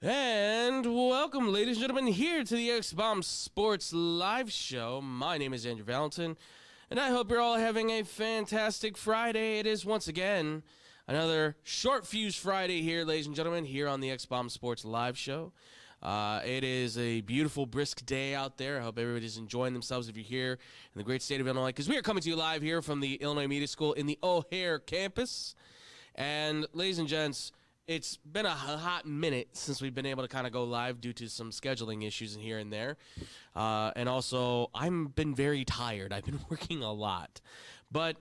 And welcome, ladies and gentlemen, here to the X-Bomb Sports Live Show. My name is Andrew Valentin, and I hope you're all having a fantastic Friday. It is, once again, another Short Fuse Friday here, ladies and gentlemen, here on the X-Bomb Sports Live Show. It is a beautiful, brisk day out there. I hope everybody's enjoying themselves if you're here in the great state of Illinois, because we are coming to you live here from the Illinois Media School in the O'Hare campus. And, ladies and gents, it's been a hot minute since we've been able to kind of go live due to some scheduling issues in here and there. And also, I've been very tired. I've been working a lot. But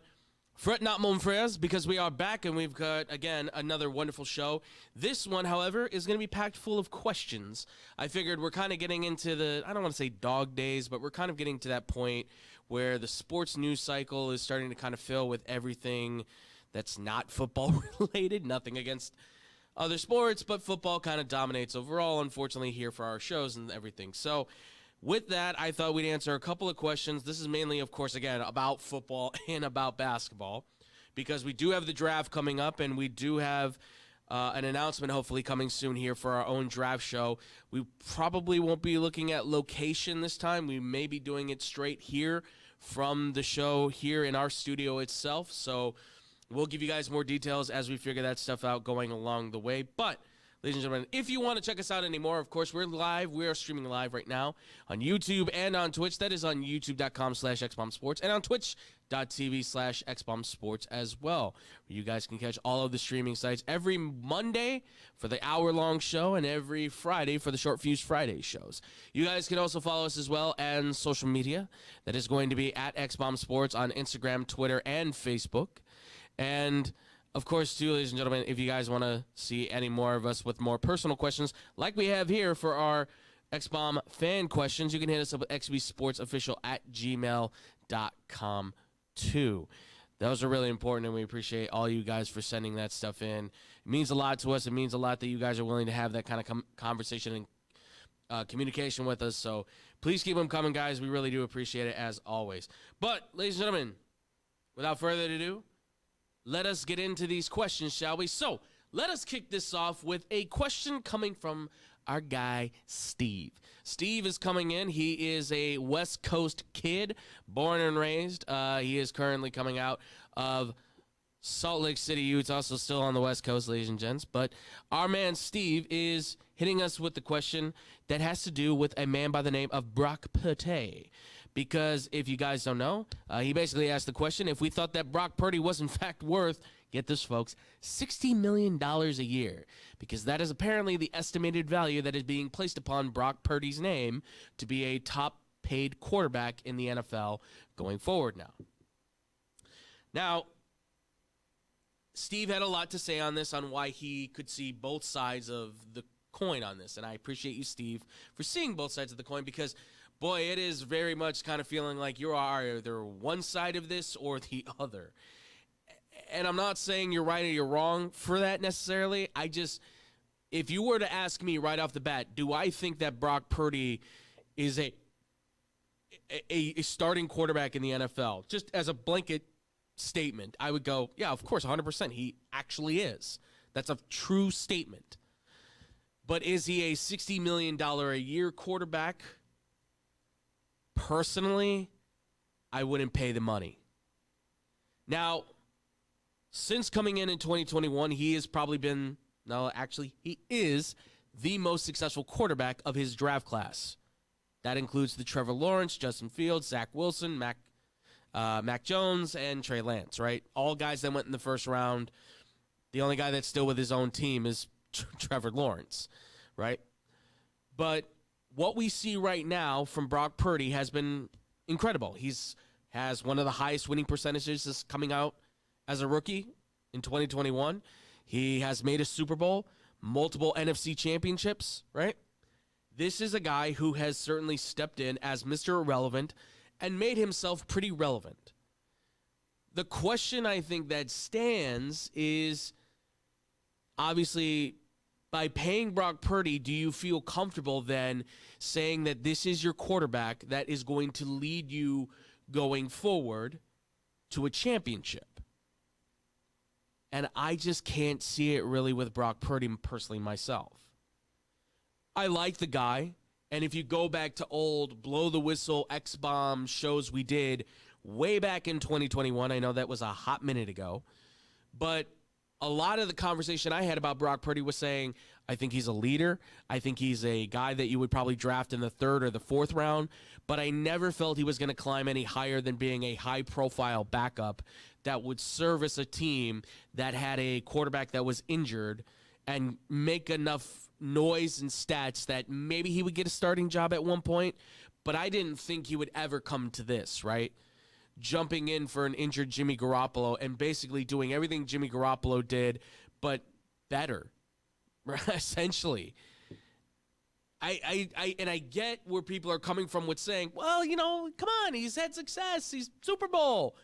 fret not, mon frères, because we are back and we've got, again, another wonderful show. This one, however, is going to be packed full of questions. I figured we're kind of getting into the, I don't want to say dog days, but we're kind of getting to that point where the sports news cycle is starting to kind of fill with everything that's not football related. Nothing against other sports, but football kind of dominates overall, unfortunately, here for our shows and everything. So with that, I thought we'd answer a couple of questions. This is mainly, of course, again, about football and about basketball, because we do have the draft coming up, and we do have an announcement hopefully coming soon here for our own draft show. We probably won't be looking at location this time. We may be doing it straight here from the show here in our studio itself. So we'll give you guys more details as we figure that stuff out going along the way. But, ladies and gentlemen, if you want to check us out anymore, of course, we're live. We are streaming live right now on YouTube and on Twitch. That is on youtube.com/xbombsports and on twitch.tv/xbombsports as well, where you guys can catch all of the streaming sites every Monday for the hour-long show and every Friday for the Short Fuse Friday shows. You guys can also follow us as well on social media. That is going to be at xbombsports on Instagram, Twitter, and Facebook. And, of course, too, ladies and gentlemen, if you guys want to see any more of us with more personal questions, like we have here for our X-Bomb fan questions, you can hit us up at xbsportsofficial@gmail.com, too. Those are really important, and we appreciate all you guys for sending that stuff in. It means a lot to us. It means a lot that you guys are willing to have that kind of conversation and communication with us. So please keep them coming, guys. We really do appreciate it, as always. But, ladies and gentlemen, without further ado, let us get into these questions, shall we? So, let us kick this off with a question coming from our guy, Steve. Steve is coming in. He is a West Coast kid, born and raised. He is currently coming out of Salt Lake City, Utah, so still on the West Coast, ladies and gents. But our man, Steve, is hitting us with the question that has to do with a man by the name of Brock Purdy. Because if you guys don't know, he basically asked the question, if we thought that Brock Purdy was in fact worth, get this folks, $60 million a year. Because that is apparently the estimated value that is being placed upon Brock Purdy's name to be a top paid quarterback in the NFL going forward now. Now, Steve had a lot to say on this, on why he could see both sides of the coin on this. And I appreciate you, Steve, for seeing both sides of the coin, because boy, it is very much kind of feeling like you are either one side of this or the other. And I'm not saying you're right or you're wrong for that necessarily. If you were to ask me right off the bat, do I think that Brock Purdy is a starting quarterback in the NFL? Just as a blanket statement, I would go, yeah, of course, 100%. He actually is. That's a true statement. But is he a $60 million a year quarterback? Personally, I wouldn't pay the money. Now, since coming in 2021, he has probably been, no, actually, he is the most successful quarterback of his draft class. That includes the Trevor Lawrence, Justin Fields, Zach Wilson, Mac Jones, and Trey Lance, right? All guys that went in the first round. The only guy that's still with his own team is Trevor Lawrence, right? But what we see right now from Brock Purdy has been incredible. Has one of the highest winning percentages coming out as a rookie in 2021. He has made a Super Bowl, multiple NFC championships, right? This is a guy who has certainly stepped in as Mr. Irrelevant and made himself pretty relevant. The question I think that stands is, obviously, by paying Brock Purdy, do you feel comfortable then saying that this is your quarterback that is going to lead you going forward to a championship? And I just can't see it really with Brock Purdy personally myself. I like the guy. And if you go back to old blow the whistle X-Bomb shows we did way back in 2021, I know that was a hot minute ago, but a lot of the conversation I had about Brock Purdy was saying, I think he's a leader. I think he's a guy that you would probably draft in the 3rd or the 4th round, but I never felt he was going to climb any higher than being a high-profile backup that would service a team that had a quarterback that was injured and make enough noise and stats that maybe he would get a starting job at one point, but I didn't think he would ever come to this, right? Jumping in for an injured Jimmy Garoppolo and basically doing everything Jimmy Garoppolo did, but better, essentially. I get where people are coming from with saying, well, come on, he's had success. He's Super Bowl.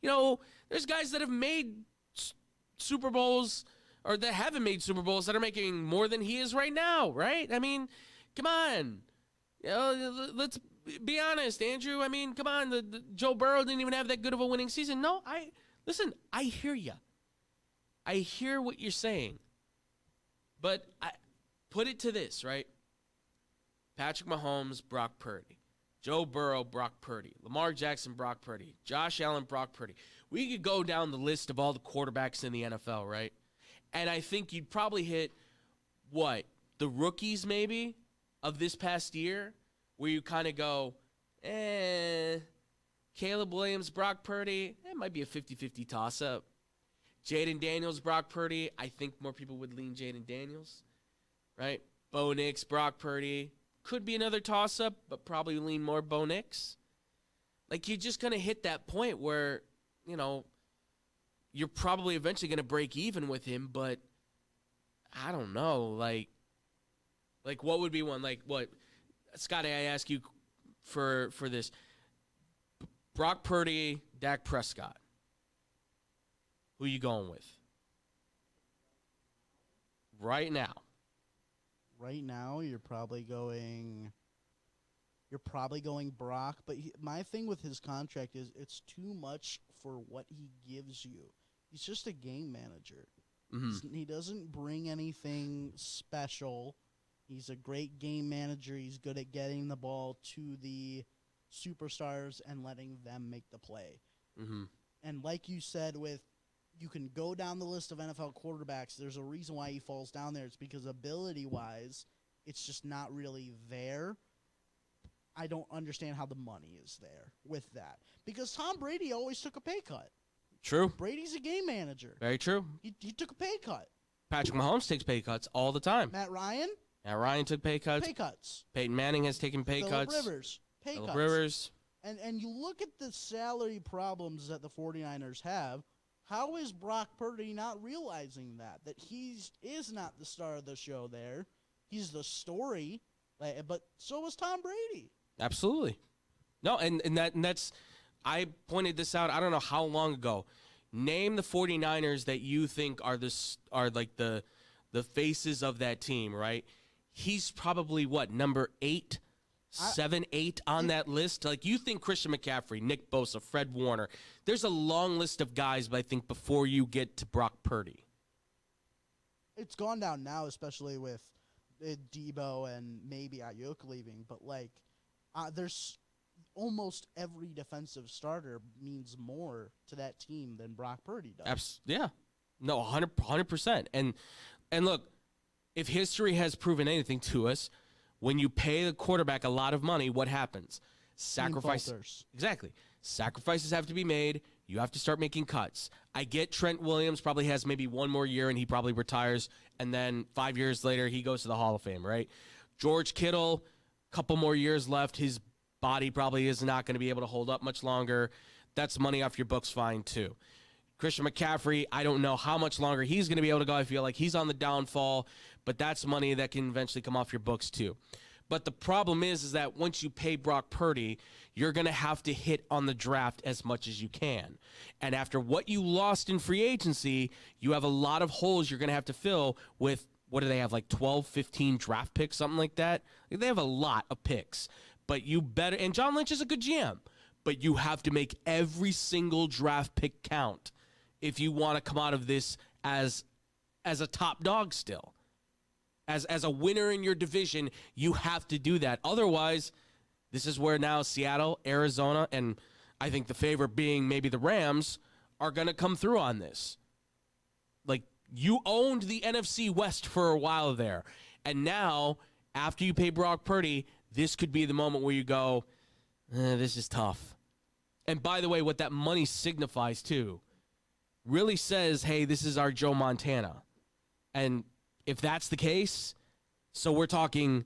There's guys that have made Super Bowls or that haven't made Super Bowls that are making more than he is right now, right? I mean, come on. Let's be honest, Andrew. I mean, come on. The Joe Burrow didn't even have that good of a winning season. No, listen, I hear you. I hear what you're saying. But I put it to this, right? Patrick Mahomes, Brock Purdy. Joe Burrow, Brock Purdy. Lamar Jackson, Brock Purdy. Josh Allen, Brock Purdy. We could go down the list of all the quarterbacks in the NFL, right? And I think you'd probably hit, the rookies maybe of this past year, where you kind of go, Caleb Williams, Brock Purdy, it might be a 50-50 toss-up. Jaden Daniels, Brock Purdy, I think more people would lean Jaden Daniels, right? Bo Nix, Brock Purdy, could be another toss-up, but probably lean more Bo Nix. Like, you're just going to hit that point where, you're probably eventually going to break even with him, but I don't know. Like what would be one? Like, what? Scotty, I ask you for this. Brock Purdy, Dak Prescott. Who you going with? Right now. Right now, you're probably going Brock, but my thing with his contract is it's too much for what he gives you. He's just a game manager. Mm-hmm. He doesn't bring anything special. He's a great game manager. He's good at getting the ball to the superstars and letting them make the play. Mm-hmm. And like you said, you can go down the list of NFL quarterbacks. There's a reason why he falls down there. It's because ability-wise, it's just not really there. I don't understand how the money is there with that. Because Tom Brady always took a pay cut. True. Brady's a game manager. Very true. He took a pay cut. Patrick Mahomes takes pay cuts all the time. Matt Ryan took pay cuts. Pay cuts. Peyton Manning has taken pay cuts. Rivers, pay Phillip cuts. Rivers. And you look at the salary problems that the 49ers have. How is Brock Purdy not realizing that he is not the star of the show there? He's the story, but so is Tom Brady. Absolutely. No, and that's I pointed this out, I don't know how long ago. Name the 49ers that you think are like the faces of that team, right? He's probably number 8, 7, 8 on that list. Like, you think Christian McCaffrey, Nick Bosa, Fred Warner. There's a long list of guys, but I think before you get to Brock Purdy. It's gone down now, especially with Debo and maybe Ayuk leaving, but there's almost every defensive starter means more to that team than Brock Purdy does. Yeah. No, 100%. And look, if history has proven anything to us, when you pay the quarterback a lot of money, what happens? Sacrifices. Exactly. Sacrifices have to be made. You have to start making cuts. I get Trent Williams probably has maybe one more year and he probably retires, and then 5 years later he goes to the Hall of Fame, right? George Kittle, couple more years left. His body probably is not going to be able to hold up much longer. That's money off your books fine, too. Christian McCaffrey, I don't know how much longer he's going to be able to go. I feel like he's on the downfall, but that's money that can eventually come off your books, too. But the problem is that once you pay Brock Purdy, you're going to have to hit on the draft as much as you can. And after what you lost in free agency, you have a lot of holes you're going to have to fill with, what do they have, like 12, 15 draft picks, something like that? They have a lot of picks. But you better, and John Lynch is a good GM, but you have to make every single draft pick count if you want to come out of this as a top dog still. As a winner in your division, you have to do that. Otherwise, this is where now Seattle, Arizona, and I think the favorite being maybe the Rams are going to come through on this. Like, you owned the NFC West for a while there. And now, after you pay Brock Purdy, this could be the moment where you go, this is tough. And by the way, what that money signifies, too, really says, hey, this is our Joe Montana. And if that's the case, so we're talking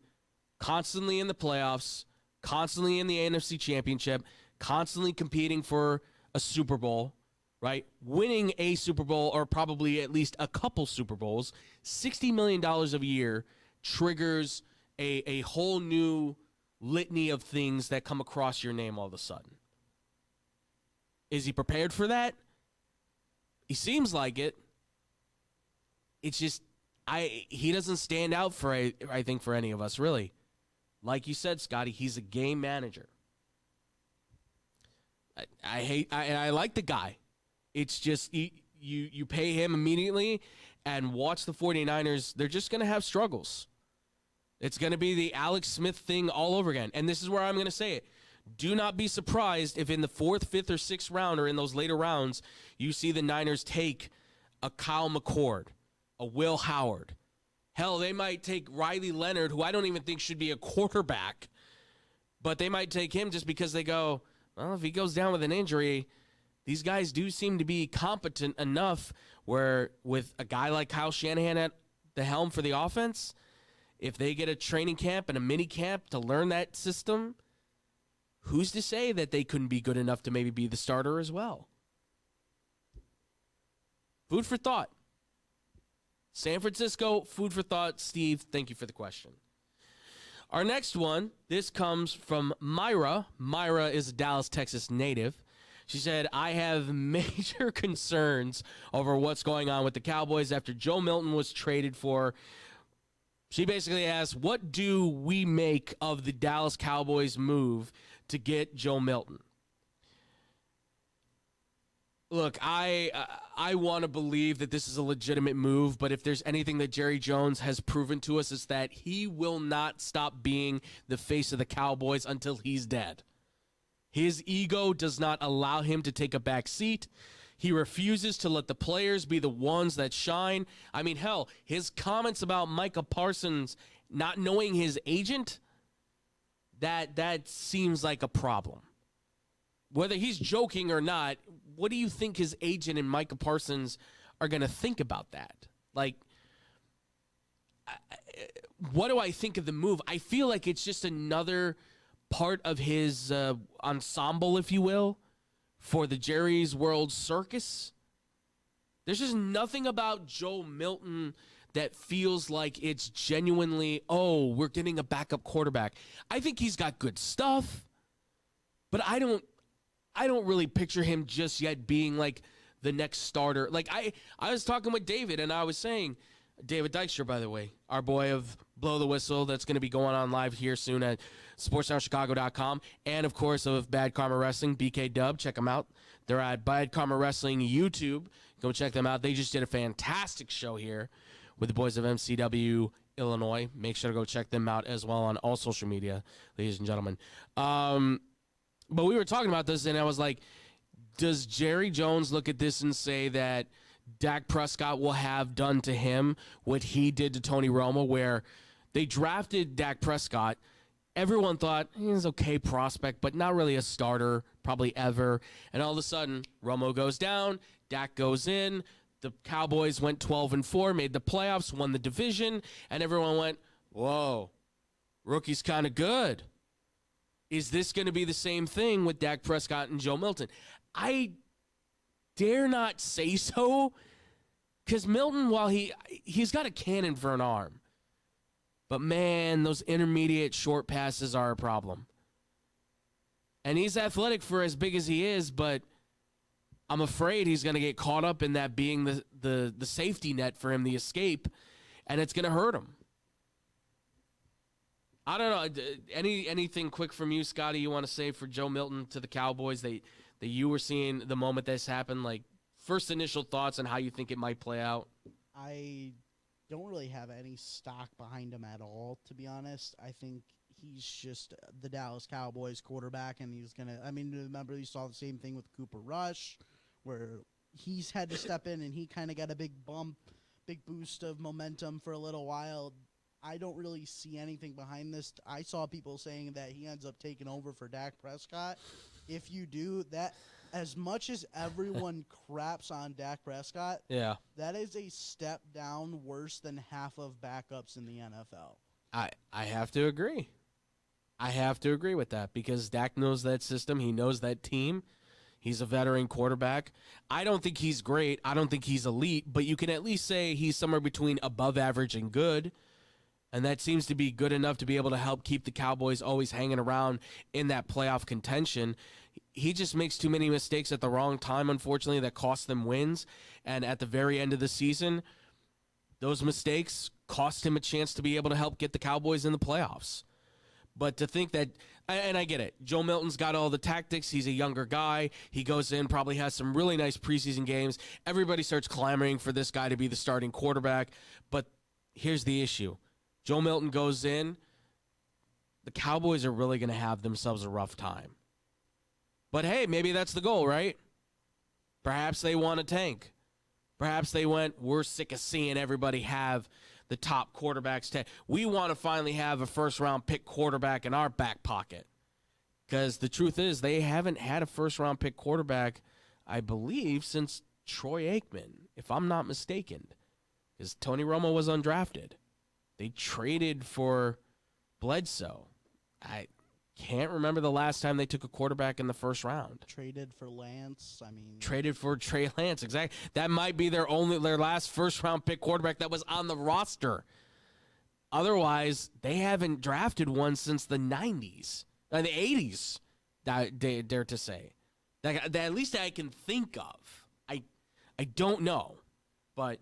constantly in the playoffs, constantly in the NFC Championship, constantly competing for a Super Bowl, right? Winning a Super Bowl or probably at least a couple Super Bowls, $60 million a year triggers a whole new litany of things that come across your name all of a sudden. Is he prepared for that? He seems like it. It's just, he doesn't stand out for, I think, for any of us, really. Like you said, Scotty, he's a game manager. I like the guy. It's just you pay him immediately and watch the 49ers. They're just going to have struggles. It's going to be the Alex Smith thing all over again. And this is where I'm going to say it. Do not be surprised if in the 4th, 5th, or 6th round or in those later rounds, you see the Niners take a Kyle McCord, a Will Howard. Hell, they might take Riley Leonard, who I don't even think should be a quarterback, but they might take him just because they go, well, if he goes down with an injury, these guys do seem to be competent enough where with a guy like Kyle Shanahan at the helm for the offense, if they get a training camp and a mini camp to learn that system, who's to say that they couldn't be good enough to maybe be the starter as well? Food for thought. San Francisco, food for thought. Steve, thank you for the question. Our next one, this comes from Myra. Myra is a Dallas, Texas native. She said, I have major concerns over what's going on with the Cowboys after Joe Milton was traded for. She basically asked, what do we make of the Dallas Cowboys move to get Joe Milton? Look, I want to believe that this is a legitimate move, but if there's anything that Jerry Jones has proven to us, is that he will not stop being the face of the Cowboys until he's dead. His ego does not allow him to take a back seat. He refuses to let the players be the ones that shine. I mean, hell, his comments about Micah Parsons not knowing his agent, that seems like a problem. Whether he's joking or not, what do you think his agent and Micah Parsons are going to think about that? Like, what do I think of the move? I feel like it's just another part of his ensemble, if you will, for the Jerry's World Circus. There's just nothing about Joe Milton that feels like it's genuinely, oh, we're getting a backup quarterback. I think he's got good stuff, but I don't really picture him just yet being like the next starter. Like I was talking with David, and I was saying, David Dykstra, by the way, our boy of Blow the Whistle, that's going to be going on live here soon at sportsdownchicago.com, and of course of Bad Karma Wrestling, BK Dub. Check them out. They're at Bad Karma Wrestling YouTube. Go check them out. They just did a fantastic show here with the boys of MCW Illinois. Make sure to go check them out as well on all social media, ladies and gentlemen. But we were talking about this, and I was like, does Jerry Jones look at this and say that Dak Prescott will have done to him what he did to Tony Romo, where they drafted Dak Prescott? Everyone thought he's an okay prospect, but not really a starter, probably ever. And all of a sudden, Romo goes down, Dak goes in. The Cowboys went 12-4, made the playoffs, won the division, and everyone went, whoa, rookie's kind of good. Is this going to be the same thing with Dak Prescott and Joe Milton? I dare not say so, because Milton, while he's got a cannon for an arm, but man, those intermediate short passes are a problem. And he's athletic for as big as he is, but I'm afraid he's going to get caught up in that being the safety net for him, the escape, and it's going to hurt him. I don't know. Anything quick from you, Scotty, you want to say for Joe Milton to the Cowboys that you were seeing the moment this happened? Like, first initial thoughts on how you think it might play out? I don't really have any stock behind him at all, to be honest. I think he's just the Dallas Cowboys quarterback, and he's going to – I mean, remember you saw the same thing with Cooper Rush, where he's had to step in, and he kind of got a big bump, big boost of momentum for a little while. I don't really see anything behind this. I saw people saying that he ends up taking over for Dak Prescott. If you do that – as much as everyone craps on Dak Prescott, that is a step down worse than half of backups in the NFL. I have to agree. I have to agree with that because Dak knows that system. He knows that team. He's a veteran quarterback. I don't think he's great. I don't think he's elite, but you can at least say he's somewhere between above average and good. And that seems to be good enough to be able to help keep the Cowboys always hanging around in that playoff contention. He just makes too many mistakes at the wrong time, unfortunately, that cost them wins. And at the very end of the season, those mistakes cost him a chance to be able to help get the Cowboys in the playoffs. But to think that, and I get it, Joe Milton's got all the tactics. He's a younger guy. He goes in, probably has some really nice preseason games. Everybody starts clamoring for this guy to be the starting quarterback. But here's the issue. Joe Milton goes in, the Cowboys are really going to have themselves a rough time. But hey, maybe that's the goal, right? Perhaps they want to tank. Perhaps they went, we're sick of seeing everybody have the top quarterbacks. We want to finally have a first-round pick quarterback in our back pocket. Because the truth is, they haven't had a first-round pick quarterback, I believe, since Troy Aikman, if I'm not mistaken. Because Tony Romo was undrafted. They traded for Bledsoe. I can't remember the last time they took a quarterback in the first round. Traded for Lance. Traded for Trey Lance. Exactly. That might be their last first round pick quarterback that was on the roster. Otherwise, they haven't drafted one since the 90s, the 80s. Dare to say that at least I can think of. I don't know, but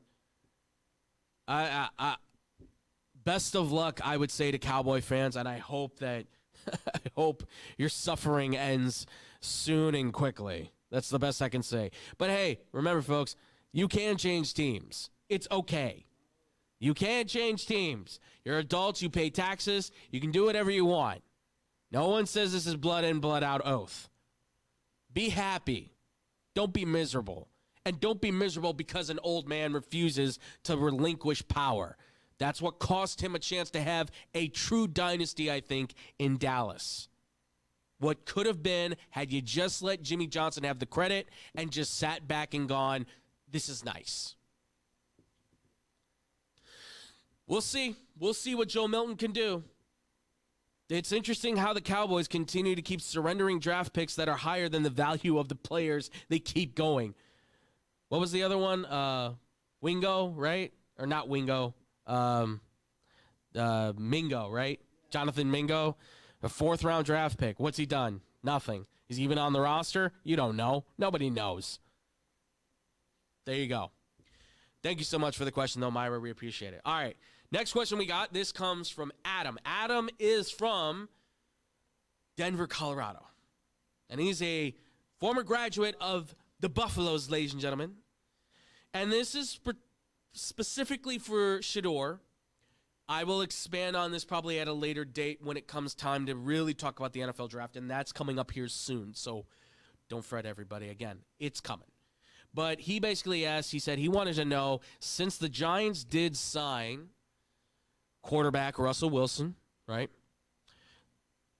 best of luck, I would say, to Cowboy fans, and I hope that I hope your suffering ends soon and quickly. That's the best I can say. But hey, remember, folks, you can change teams. It's okay. You can change teams. You're adults. You pay taxes. You can do whatever you want. No one says this is blood in, blood out oath. Be happy. Don't be miserable. And don't be miserable because an old man refuses to relinquish power. That's what cost him a chance to have a true dynasty, I think, in Dallas. What could have been had you just let Jimmy Johnson have the credit and just sat back and gone, this is nice. We'll see. We'll see what Joe Milton can do. It's interesting how the Cowboys continue to keep surrendering draft picks that are higher than the value of the players they keep going. What was the other one? Wingo, right? Or not Wingo. Mingo, right? Jonathan Mingo, a 4th-round draft pick. What's he done? Nothing. Is he even on the roster? You don't know. Nobody knows. There you go. Thank you so much for the question, though, Myra. We appreciate it. All right. Next question we got. This comes from Adam. Adam is from Denver, Colorado. And he's a former graduate of the Buffaloes, ladies and gentlemen. And this is specifically for Shedeur. I will expand on this probably at a later date when it comes time to really talk about the NFL draft, and that's coming up here soon. So don't fret, everybody. Again, it's coming. But he basically asked, he said he wanted to know, since the Giants did sign quarterback Russell Wilson, right,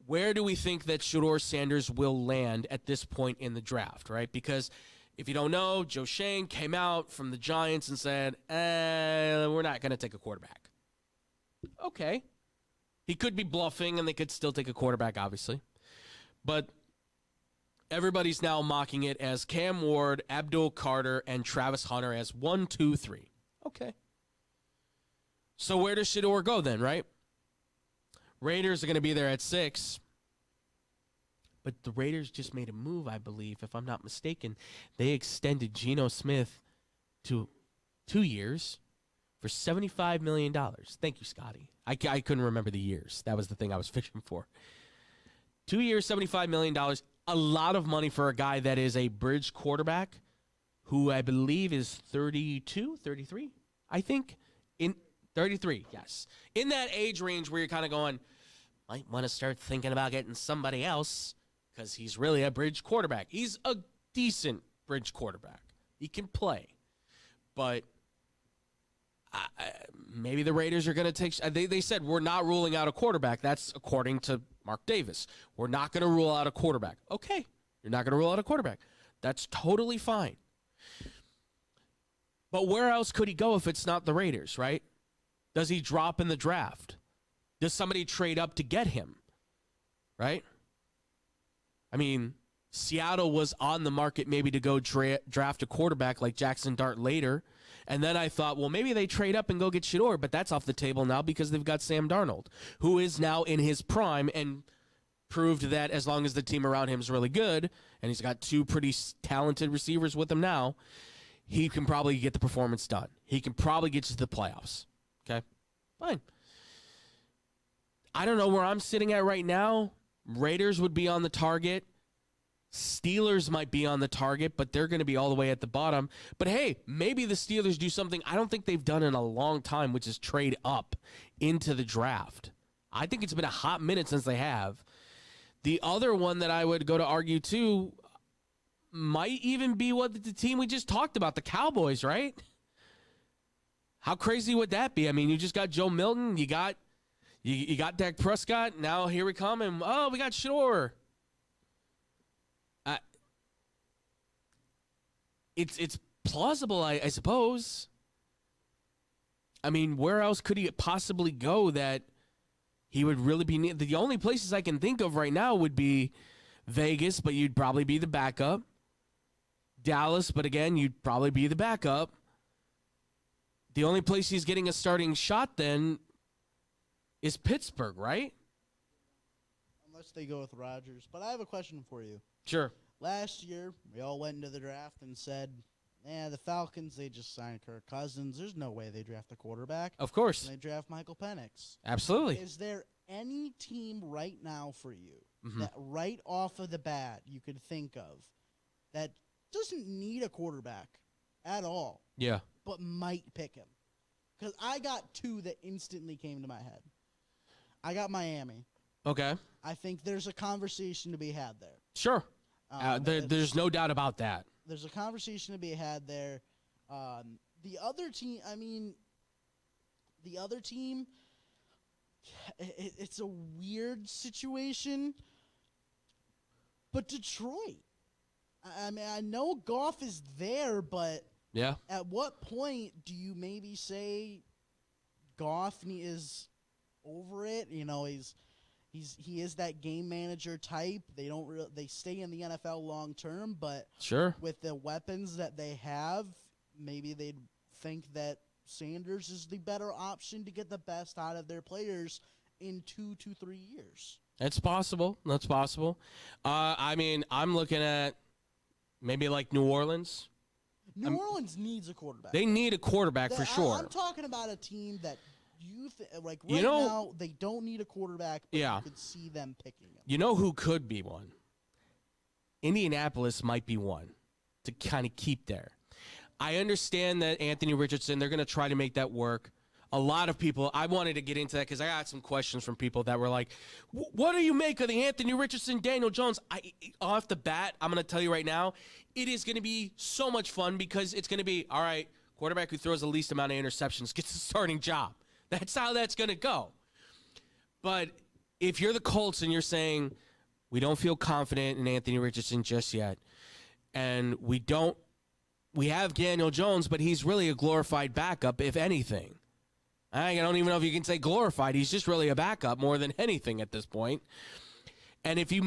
where do we think that Shedeur Sanders will land at this point in the draft, right? Because if you don't know, Joe Shane came out from the Giants and said, we're not going to take a quarterback. Okay. He could be bluffing, and they could still take a quarterback, obviously. But everybody's now mocking it as Cam Ward, Abdul Carter, and Travis Hunter as 1, 2, 3. Okay. So where does Shedeur go then, right? Raiders are going to be there at 6. But the Raiders just made a move, I believe, if I'm not mistaken. They extended Geno Smith to 2 years for $75 million. Thank you, Scotty. I couldn't remember the years. That was the thing I was fishing for. 2 years, $75 million. A lot of money for a guy that is a bridge quarterback who I believe is 32, 33, I think. 33, yes. In that age range where you're kind of going, might want to start thinking about getting somebody else because he's really a bridge quarterback. He's a decent bridge quarterback. He can play. But maybe the Raiders are going to take – they said we're not ruling out a quarterback. That's according to Mark Davis. We're not going to rule out a quarterback. Okay, you're not going to rule out a quarterback. That's totally fine. But where else could he go if it's not the Raiders, right? Does he drop in the draft? Does somebody trade up to get him, right? I mean, Seattle was on the market maybe to go draft a quarterback like Jackson Dart later. And then I thought, well, maybe they trade up and go get Shedeur, but that's off the table now because they've got Sam Darnold, who is now in his prime and proved that as long as the team around him is really good, and he's got two pretty talented receivers with him now, he can probably get the performance done. He can probably get you to the playoffs. Okay? Fine. I don't know where I'm sitting at right now. Raiders would be on the target. Steelers might be on the target, but they're going to be all the way at the bottom. But hey, maybe the Steelers do something I don't think they've done in a long time, which is trade up into the draft. I think it's been a hot minute since they have. The other one that I would go to argue too might even be what the team we just talked about, the Cowboys, right? How crazy would that be? I mean, you just got Joe Milton, you got Dak Prescott, now here we come, and we got Shedeur. It's plausible, I suppose. I mean, where else could he possibly go that he would really be needed? The only places I can think of right now would be Vegas, but you'd probably be the backup. Dallas, but again, you'd probably be the backup. The only place he's getting a starting shot then is Pittsburgh, right? Unless they go with Rodgers. But I have a question for you. Sure. Last year, we all went into the draft and said, the Falcons, they just signed Kirk Cousins. There's no way they draft a quarterback. Of course. And they draft Michael Penix. Absolutely. Is there any team right now for you that right off of the bat you could think of that doesn't need a quarterback at all? Yeah. But might pick him? Because I got two that instantly came to my head. I got Miami. Okay. I think there's a conversation to be had there. Sure. There's no doubt about that. There's a conversation to be had there. The other team, it's a weird situation. But Detroit, I mean, I know Goff is there, but yeah, at what point do you maybe say Goff is over it? You know, he is that game manager type. They stay in the NFL long term, but sure, with the weapons that they have, maybe they'd think that Sanders is the better option to get the best out of their players in 2 to 3 years. It's possible. That's possible. I mean, I'm looking at maybe like New Orleans. New Orleans needs a quarterback. They need a quarterback for sure. I'm talking about a team that now they don't need a quarterback, but you could see them picking him. You know who could be one? Indianapolis might be one to kind of keep there. I understand that Anthony Richardson, they're going to try to make that work. A lot of people, I wanted to get into that because I got some questions from people that were like, what do you make of the Anthony Richardson, Daniel Jones? Off the bat, I'm going to tell you right now, it is going to be so much fun because it's going to be, all right, quarterback who throws the least amount of interceptions gets the starting job. That's how that's going to go. But if you're the Colts and you're saying, we don't feel confident in Anthony Richardson just yet, and we have Daniel Jones, but he's really a glorified backup, if anything. I don't even know if you can say glorified. He's just really a backup more than anything at this point. And if you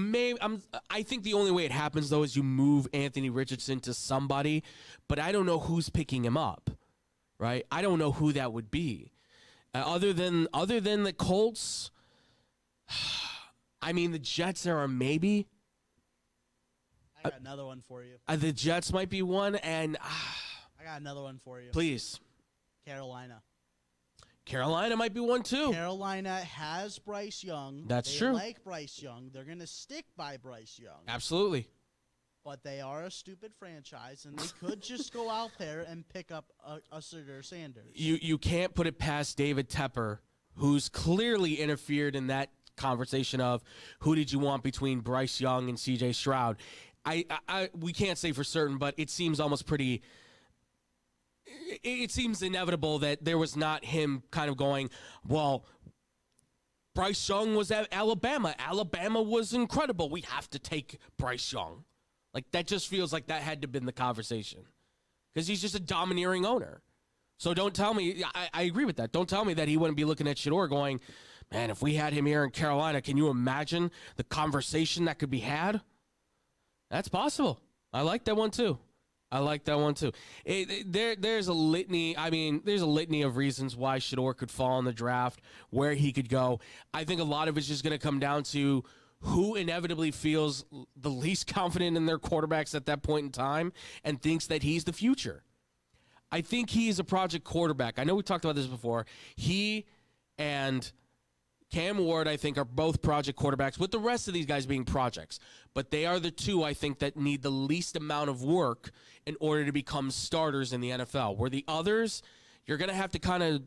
I think the only way it happens, though, is you move Anthony Richardson to somebody, but I don't know who's picking him up, right? I don't know who that would be. Other than the Colts, I mean, the Jets are a maybe. I got another one for you. The Jets might be one, and I got another one for you. Please. Carolina might be one, too. Carolina has Bryce Young. That's true. They like Bryce Young. They're going to stick by Bryce Young. Absolutely. But they are a stupid franchise, and they could just go out there and pick up a Shedeur Sanders. You can't put it past David Tepper, who's clearly interfered in that conversation of who did you want between Bryce Young and C.J. Stroud. We can't say for certain, but it seems almost pretty. It seems inevitable that there was not him kind of going, well, Bryce Young was at Alabama. Alabama was incredible. We have to take Bryce Young. Like, that just feels like that had to have been the conversation. Because he's just a domineering owner. So don't tell me, I agree with that. Don't tell me that he wouldn't be looking at Shedeur going, man, if we had him here in Carolina, can you imagine the conversation that could be had? That's possible. I like that one too. There's a litany. I mean, there's a litany of reasons why Shedeur could fall in the draft, where he could go. I think a lot of it's just going to come down to who inevitably feels the least confident in their quarterbacks at that point in time and thinks that he's the future. I think he's a project quarterback. I know we talked about this before. He and Cam Ward, I think, are both project quarterbacks, with the rest of these guys being projects. But they are the two, I think, that need the least amount of work in order to become starters in the NFL. Where the others, you're going to have to kind of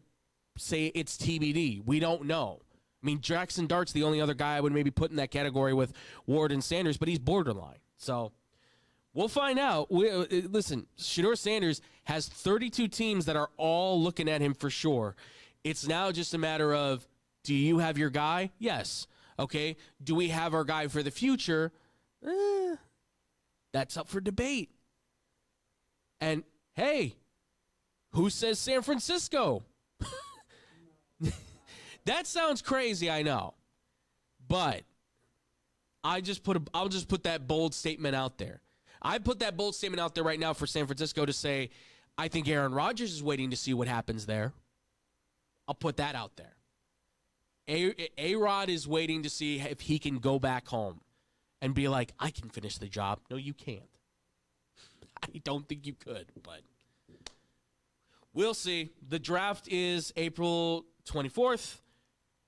say it's TBD. We don't know. I mean, Jackson Dart's the only other guy I would maybe put in that category with Ward and Sanders, but he's borderline. So we'll find out. Listen, Shedeur Sanders has 32 teams that are all looking at him for sure. It's now just a matter of, do you have your guy? Yes. Okay. Do we have our guy for the future? That's up for debate. And, hey, who says San Francisco? That sounds crazy, I know. But I'll just put that bold statement out there. I put that bold statement out there right now for San Francisco to say, I think Aaron Rodgers is waiting to see what happens there. I'll put that out there. A-Rod is waiting to see if he can go back home and be like, I can finish the job. No, you can't. I don't think you could, but we'll see. The draft is April 24th.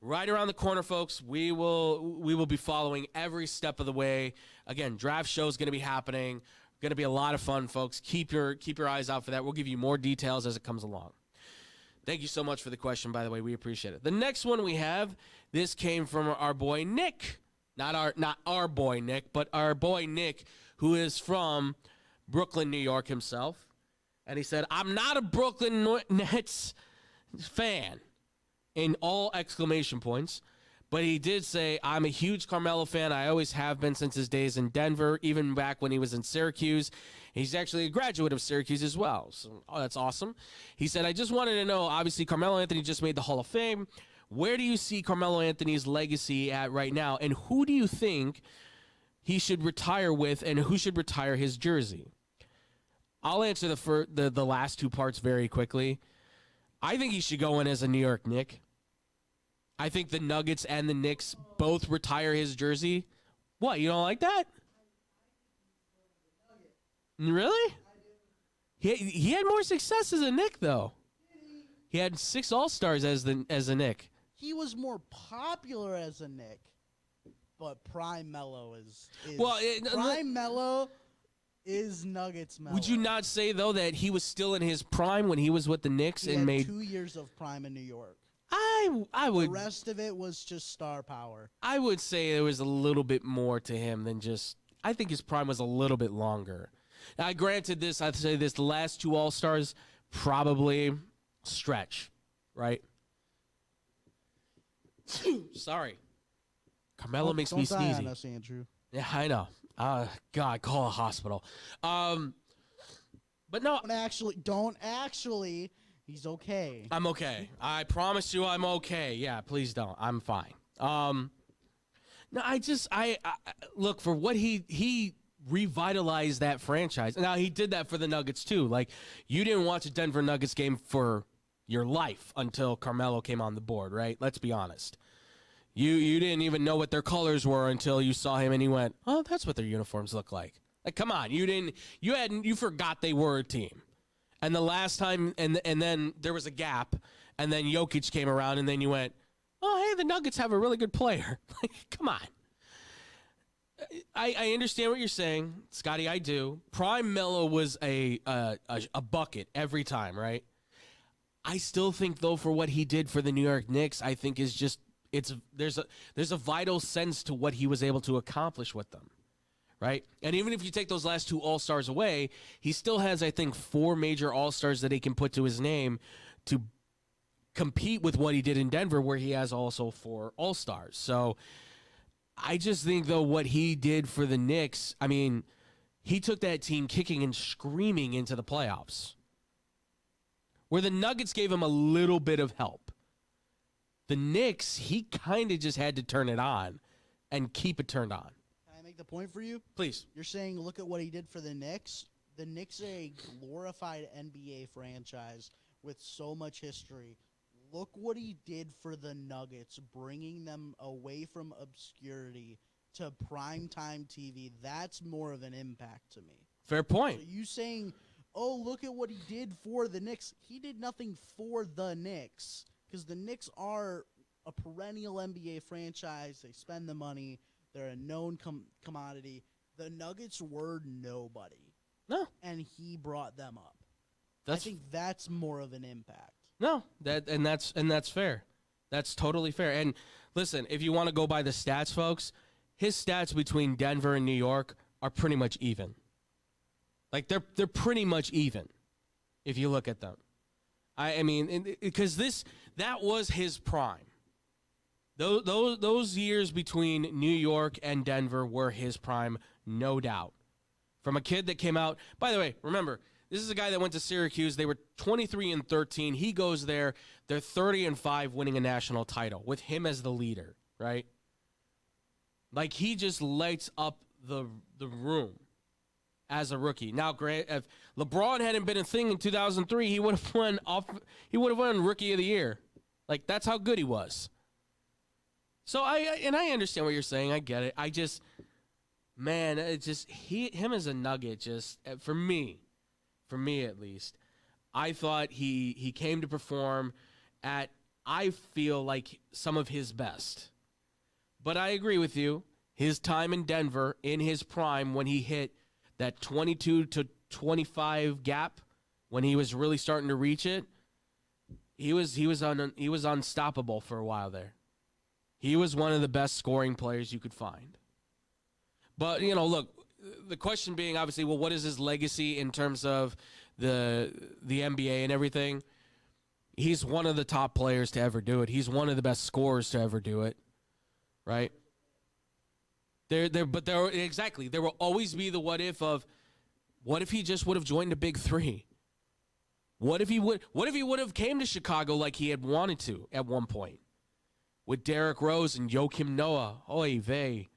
Right around the corner, folks. We will be following every step of the way. Again, draft show is going to be happening. Going to be a lot of fun, folks. Keep your eyes out for that. We'll give you more details as it comes along. Thank you so much for the question, by the way. We appreciate it. The next one we have, this came from our boy Nick. Not our boy Nick, but our boy Nick, who is from Brooklyn, New York himself. And he said, I'm not a Brooklyn Nets fan, in all exclamation points. But he did say, I'm a huge Carmelo fan. I always have been since his days in Denver, even back when he was in Syracuse. He's actually a graduate of Syracuse as well. So, that's awesome. He said, I just wanted to know, obviously, Carmelo Anthony just made the Hall of Fame. Where do you see Carmelo Anthony's legacy at right now? And who do you think he should retire with, and who should retire his jersey? I'll answer the last two parts very quickly. I think he should go in as a New York Knick. I think the Nuggets and the Knicks both retire his jersey. What, you don't like that? Really? He had more success as a Knick, though. He had 6 All-Stars as a Knick. He was more popular as a Knick, but Prime Melo is Prime Melo is Nuggets Melo. Would you not say, though, that he was still in his prime when he was with the Knicks he and had made 2 years of prime in New York? I would. The rest of it was just star power. I would say there was a little bit more to him than just. I think his prime was a little bit longer. Now, granted, I'd say this: the last 2 All-Stars probably stretch, right? Sorry, Carmelo makes me sneezy. On us, Andrew. Yeah, I know. God, call a hospital. But no, don't actually. He's okay. I'm okay. I promise you, I'm okay. Yeah, please don't. I'm fine. No, I look for what he revitalized that franchise. Now he did that for the Nuggets too. Like, you didn't watch a Denver Nuggets game for your life until Carmelo came on the board, right? Let's be honest. You didn't even know what their colors were until you saw him and you went, "Oh, that's what their uniforms look like." Like, come on, you forgot they were a team. And the last time, and then there was a gap, and then Jokic came around, and then you went, "Oh, hey, the Nuggets have a really good player." Like, come on. I understand what you're saying, Scotty. I do. Prime Melo was a bucket every time, right? I still think, though, for what he did for the New York Knicks, I think is just there's a vital sense to what he was able to accomplish with them, right? And even if you take those last 2 All-Stars away, he still has, I think, 4 major All-Stars that he can put to his name to compete with what he did in Denver, where he has also 4 All-Stars. So I just think, though, what he did for the Knicks, I mean, he took that team kicking and screaming into the playoffs, where the Nuggets gave him a little bit of help. The Knicks, he kind of just had to turn it on and keep it turned on. Can I make the point for you? Please. You're saying look at what he did for the Knicks. The Knicks are a glorified NBA franchise with so much history. Look what he did for the Nuggets, bringing them away from obscurity to primetime TV. That's more of an impact to me. Fair point. So you saying, oh, look at what he did for the Knicks. He did nothing for the Knicks because the Knicks are a perennial NBA franchise. They spend the money. They're a known commodity. The Nuggets were nobody. No. And he brought them up. I think that's more of an impact. No, that's fair. That's totally fair. And listen, if you want to go by the stats, folks, his stats between Denver and New York are pretty much even. Like they're pretty much even if you look at them. I mean, because that was his prime. Those years between New York and Denver were his prime, no doubt. From a kid that came out. By the way, remember, this is a guy that went to Syracuse. They were 23-13. He goes there. They're 30-5, winning a national title with him as the leader, right? Like, he just lights up the room as a rookie. Now, Grant, if LeBron hadn't been a thing in 2003, he would have won Rookie of the Year. Like, that's how good he was. So I understand what you're saying. I get it. I just, man, it's just him as a Nugget. Just for me at least, I thought he came to perform at, I feel like, some of his best. But I agree with you. His time in Denver, in his prime, when he hit that 22 to 25 gap, when he was really starting to reach it, he was unstoppable for a while there. He was one of the best scoring players you could find. But, look, the question being, obviously, well, what is his legacy in terms of the NBA and everything? He's one of the top players to ever do it. He's one of the best scorers to ever do it, right? Exactly. There will always be the what if of, what if he just would have joined the Big Three? What if he would have came to Chicago like he had wanted to at one point? With Derrick Rose and Joakim Noah, oy vey.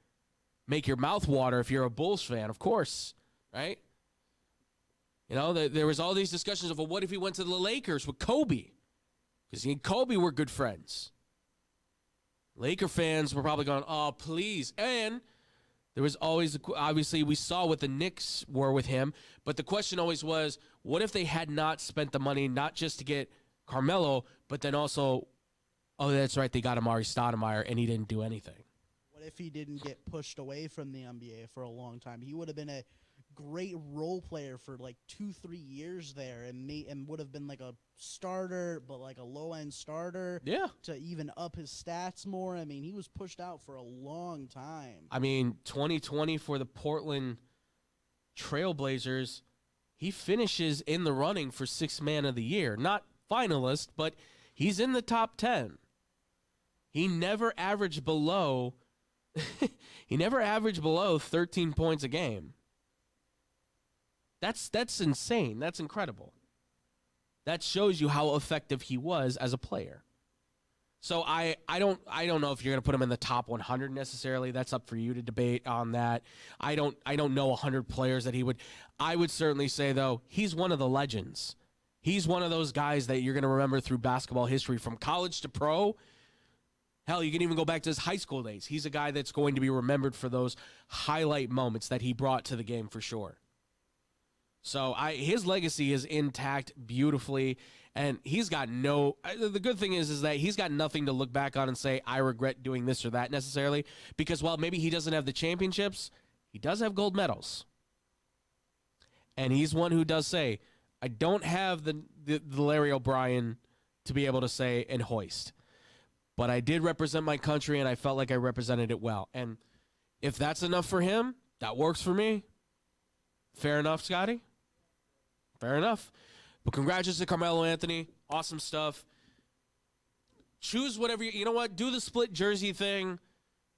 Make your mouth water if you're a Bulls fan, of course, right? There was all these discussions of, well, what if he went to the Lakers with Kobe? Because he and Kobe were good friends. Laker fans were probably going, oh, please. And there was always, obviously, we saw what the Knicks were with him, but the question always was, what if they had not spent the money not just to get Carmelo, but then also, oh, that's right, they got Amari Stoudemire, and he didn't do anything. What if he didn't get pushed away from the NBA for a long time? He would have been a great role player for like 2-3 years there, and would have been like a starter, but like a low-end starter. Yeah. To even up his stats more. I mean, he was pushed out for a long time. I mean, 2020 for the Portland Trailblazers, he finishes in the running for Sixth Man of the Year. Not finalist, but he's in the top 10. He never averaged below 13 points a game. That's insane. That's incredible. That shows you how effective he was as a player. So I don't know if you're going to put him in the top 100 necessarily. That's up for you to debate on that. I don't know 100 players that he would. I would certainly say, though, he's one of the legends. He's one of those guys that you're going to remember through basketball history from college to pro. Hell, you can even go back to his high school days. He's a guy that's going to be remembered for those highlight moments that he brought to the game for sure. So his legacy is intact beautifully, and he's got the good thing is that he's got nothing to look back on and say, I regret doing this or that necessarily, because while maybe he doesn't have the championships, he does have gold medals. And he's one who does say, I don't have the Larry O'Brien to be able to say and hoist, but I did represent my country, and I felt like I represented it well. And if that's enough for him, that works for me. Fair enough, Scotty? Fair enough. But congratulations to Carmelo Anthony. Awesome stuff. Choose whatever you know what? Do the split jersey thing.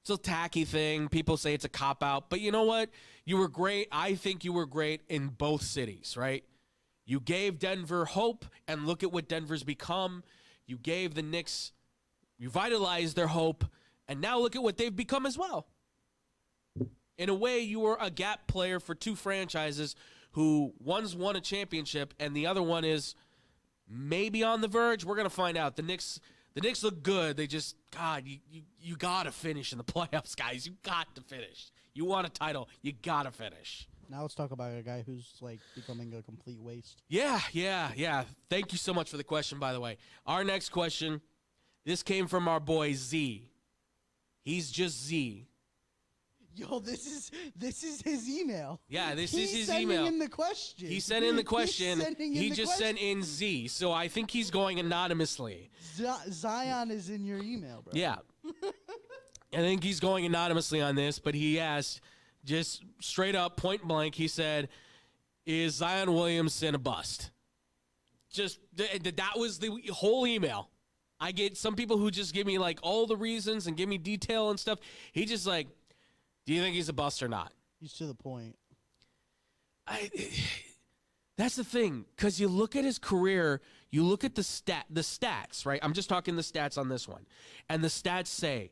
It's a tacky thing. People say it's a cop-out. But you know what? You were great. I think you were great in both cities, right? You gave Denver hope, and look at what Denver's become. You gave the Knicks, revitalized their hope, and now look at what they've become as well. In a way, you were a gap player for two franchises who one's won a championship and the other one is maybe on the verge. We're going to find out. The Knicks look good. They just, God, you got to finish in the playoffs, guys. You got to finish. You want a title. You got to finish. Now let's talk about a guy who's like becoming a complete waste. Yeah. Thank you so much for the question, by the way. Our next question, this came from our boy Z. He's just Z. Yo, this is his email. Yeah, this is his sending email. In the question. He sent in the question. He just sent in Z, so I think he's going anonymously. Zion is in your email, bro. Yeah. I think he's going anonymously on this, but he asked just straight up, point blank, he said, is Zion Williamson a bust? Just that was the whole email. I get some people who just give me like all the reasons and give me detail and stuff. He just like, do you think he's a bust or not? He's to the point. That's the thing, because you look at his career, you look at the stats, right? I'm just talking the stats on this one. And the stats say,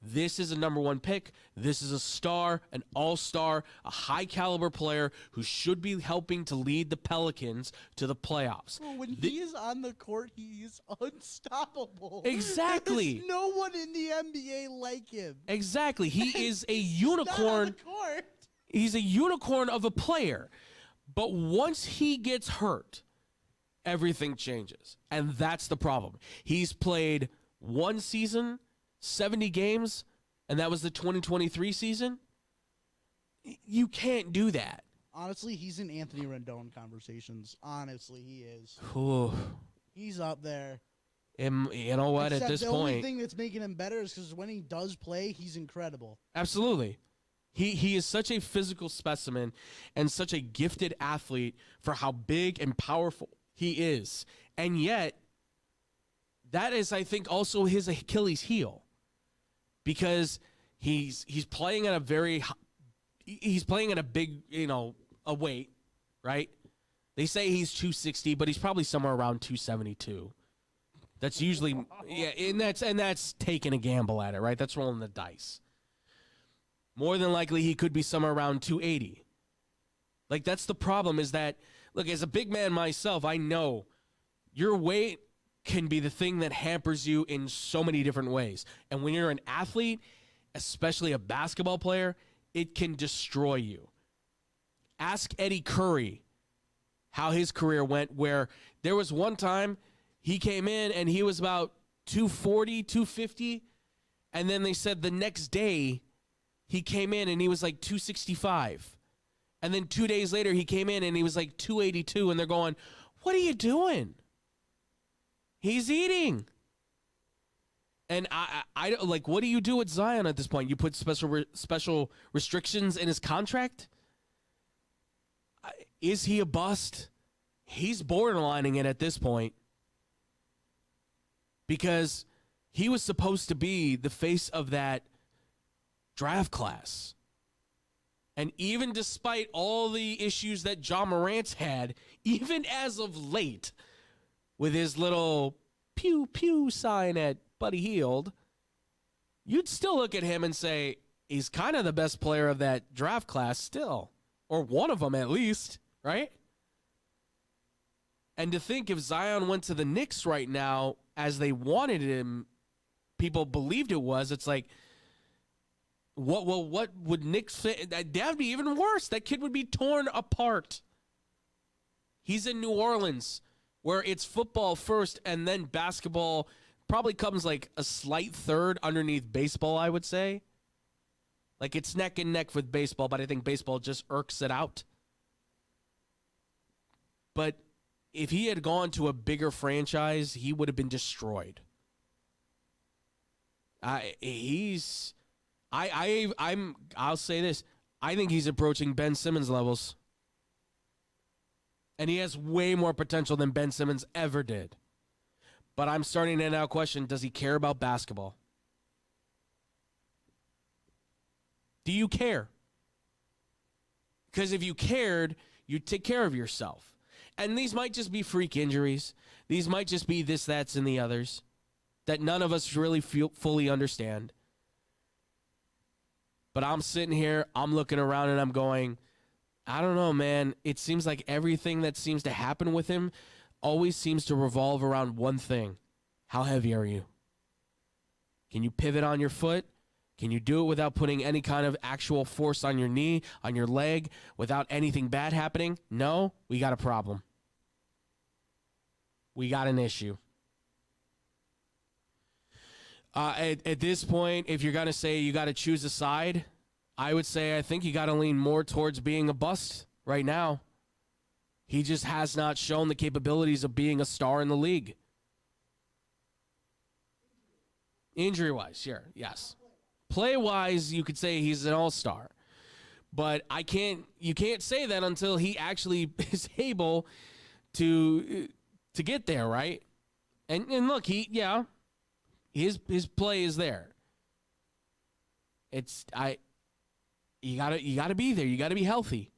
this is a number one pick. This is a star, an all-star, a high-caliber player who should be helping to lead the Pelicans to the playoffs. Well, when he is on the court, he is unstoppable. Exactly. There's no one in the NBA like him. Exactly. He is a unicorn. Not on the court. He's a unicorn of a player. But once he gets hurt, everything changes. And that's the problem. He's played one season, 70 games, and that was the 2023 season. You can't do that. Honestly, he's in Anthony Rendon conversations. Honestly, he is. Ooh. He's up there. And you know what? Except at this the point, only thing that's making him better is because when he does play, he's incredible. Absolutely. He is such a physical specimen and such a gifted athlete for how big and powerful he is. And yet, that is, I think, also his Achilles heel. Because he's playing at a big, a weight, right? They say he's 260, but he's probably somewhere around 272. That's usually and that's taking a gamble at it, right? That's rolling the dice. More than likely he could be somewhere around 280. Like, that's the problem, is that, look, as a big man myself, I know your weight can be the thing that hampers you in so many different ways. And when you're an athlete, especially a basketball player, it can destroy you. Ask Eddie Curry how his career went, where there was one time he came in and he was about 240, 250, and then they said the next day he came in and he was like 265. And then 2 days later he came in and he was like 282, and they're going, what are you doing? He's eating. And I like, what do you do with Zion at this point? You put special restrictions in his contract? Is he a bust? He's borderlining it at this point, because he was supposed to be the face of that draft class. And even despite all the issues that Ja Morant's had, even as of late, with his little pew pew sign at Buddy Hield, you'd still look at him and say he's kind of the best player of that draft class still, or one of them at least, right? And to think if Zion went to the Knicks right now as they wanted him, people believed it was, it's like, what would Knicks fit? That'd be even worse. That kid would be torn apart. He's in New Orleans, where it's football first and then basketball probably comes like a slight third underneath baseball, I would say. Like it's neck and neck with baseball, but I think baseball just irks it out. But if he had gone to a bigger franchise, he would have been destroyed. I'll say this. I think he's approaching Ben Simmons levels. And he has way more potential than Ben Simmons ever did. But I'm starting to now question, does he care about basketball? Do you care? Because if you cared, you'd take care of yourself. And these might just be freak injuries. These might just be this, that's, and the others that none of us really fully understand. But I'm sitting here, I'm looking around, and I'm going, I don't know, man. It seems like everything that seems to happen with him always seems to revolve around one thing. How heavy are you? Can you pivot on your foot? Can you do it without putting any kind of actual force on your knee, on your leg, without anything bad happening? No, we got a problem. We got an issue. At this point, if you're going to say you got to choose a side, I would say I think you got to lean more towards being a bust right now. He just has not shown the capabilities of being a star in the league. Injury-wise, sure, yes. Play-wise, you could say he's an all-star. But you can't say that until he actually is able to get there, right? And look, his play is there. You gotta be there. You gotta be healthy.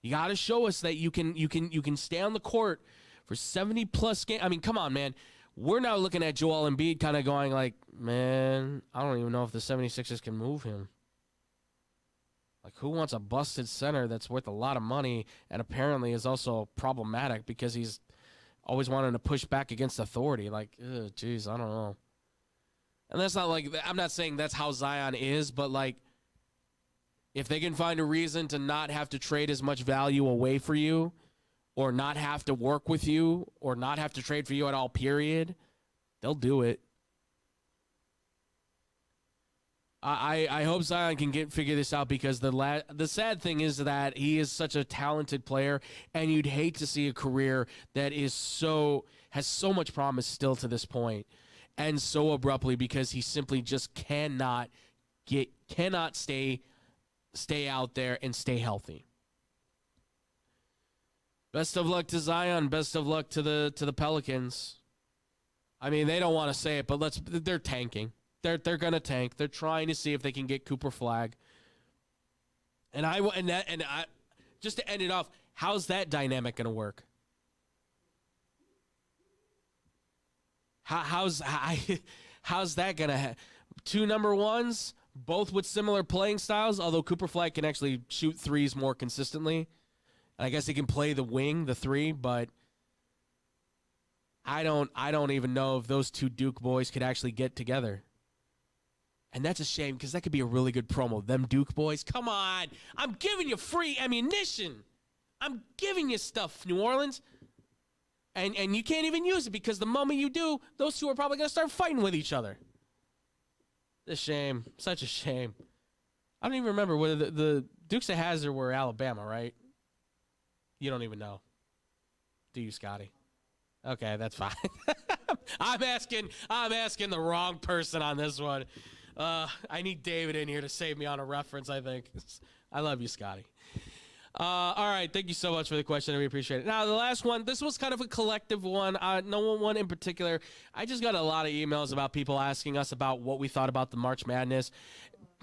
You gotta show us that you can stay on the court for 70+ games. I mean, come on, man. We're now looking at Joel Embiid kind of going like, man, I don't even know if the 76ers can move him. Like, who wants a busted center that's worth a lot of money and apparently is also problematic because he's always wanting to push back against authority? Like, geez, I don't know. And that's not like, I'm not saying that's how Zion is, but like, if they can find a reason to not have to trade as much value away for you, or not have to work with you, or not have to trade for you at all, period, they'll do it. I hope Zion can figure this out because the sad thing is that he is such a talented player, and you'd hate to see a career that has so much promise still to this point, and so abruptly because he simply just cannot stay out there and stay healthy. Best of luck to Zion. Best of luck to the Pelicans. I mean, they don't want to say it, but they're tanking. They're gonna tank. They're trying to see if they can get Cooper Flag. And just to end it off, how's that dynamic gonna work? How's that gonna two number ones, both with similar playing styles, although Cooper Flag can actually shoot threes more consistently. And I guess he can play the wing, the three, but I don't even know if those two Duke boys could actually get together. And that's a shame because that could be a really good promo. Them Duke boys, come on. I'm giving you free ammunition. I'm giving you stuff, New Orleans. And you can't even use it because the moment you do, those two are probably going to start fighting with each other. It's a shame. Such a shame. I don't even remember whether the Dukes of Hazzard were Alabama, right? You don't even know. Do you, Scotty? Okay, that's fine. I'm asking the wrong person on this one. I need David in here to save me on a reference, I think. I love you, Scotty. All right, thank you so much for the question. I really appreciate it. Now, the last one, this was kind of a collective one. No one in particular. I just got a lot of emails about people asking us about what we thought about the March Madness.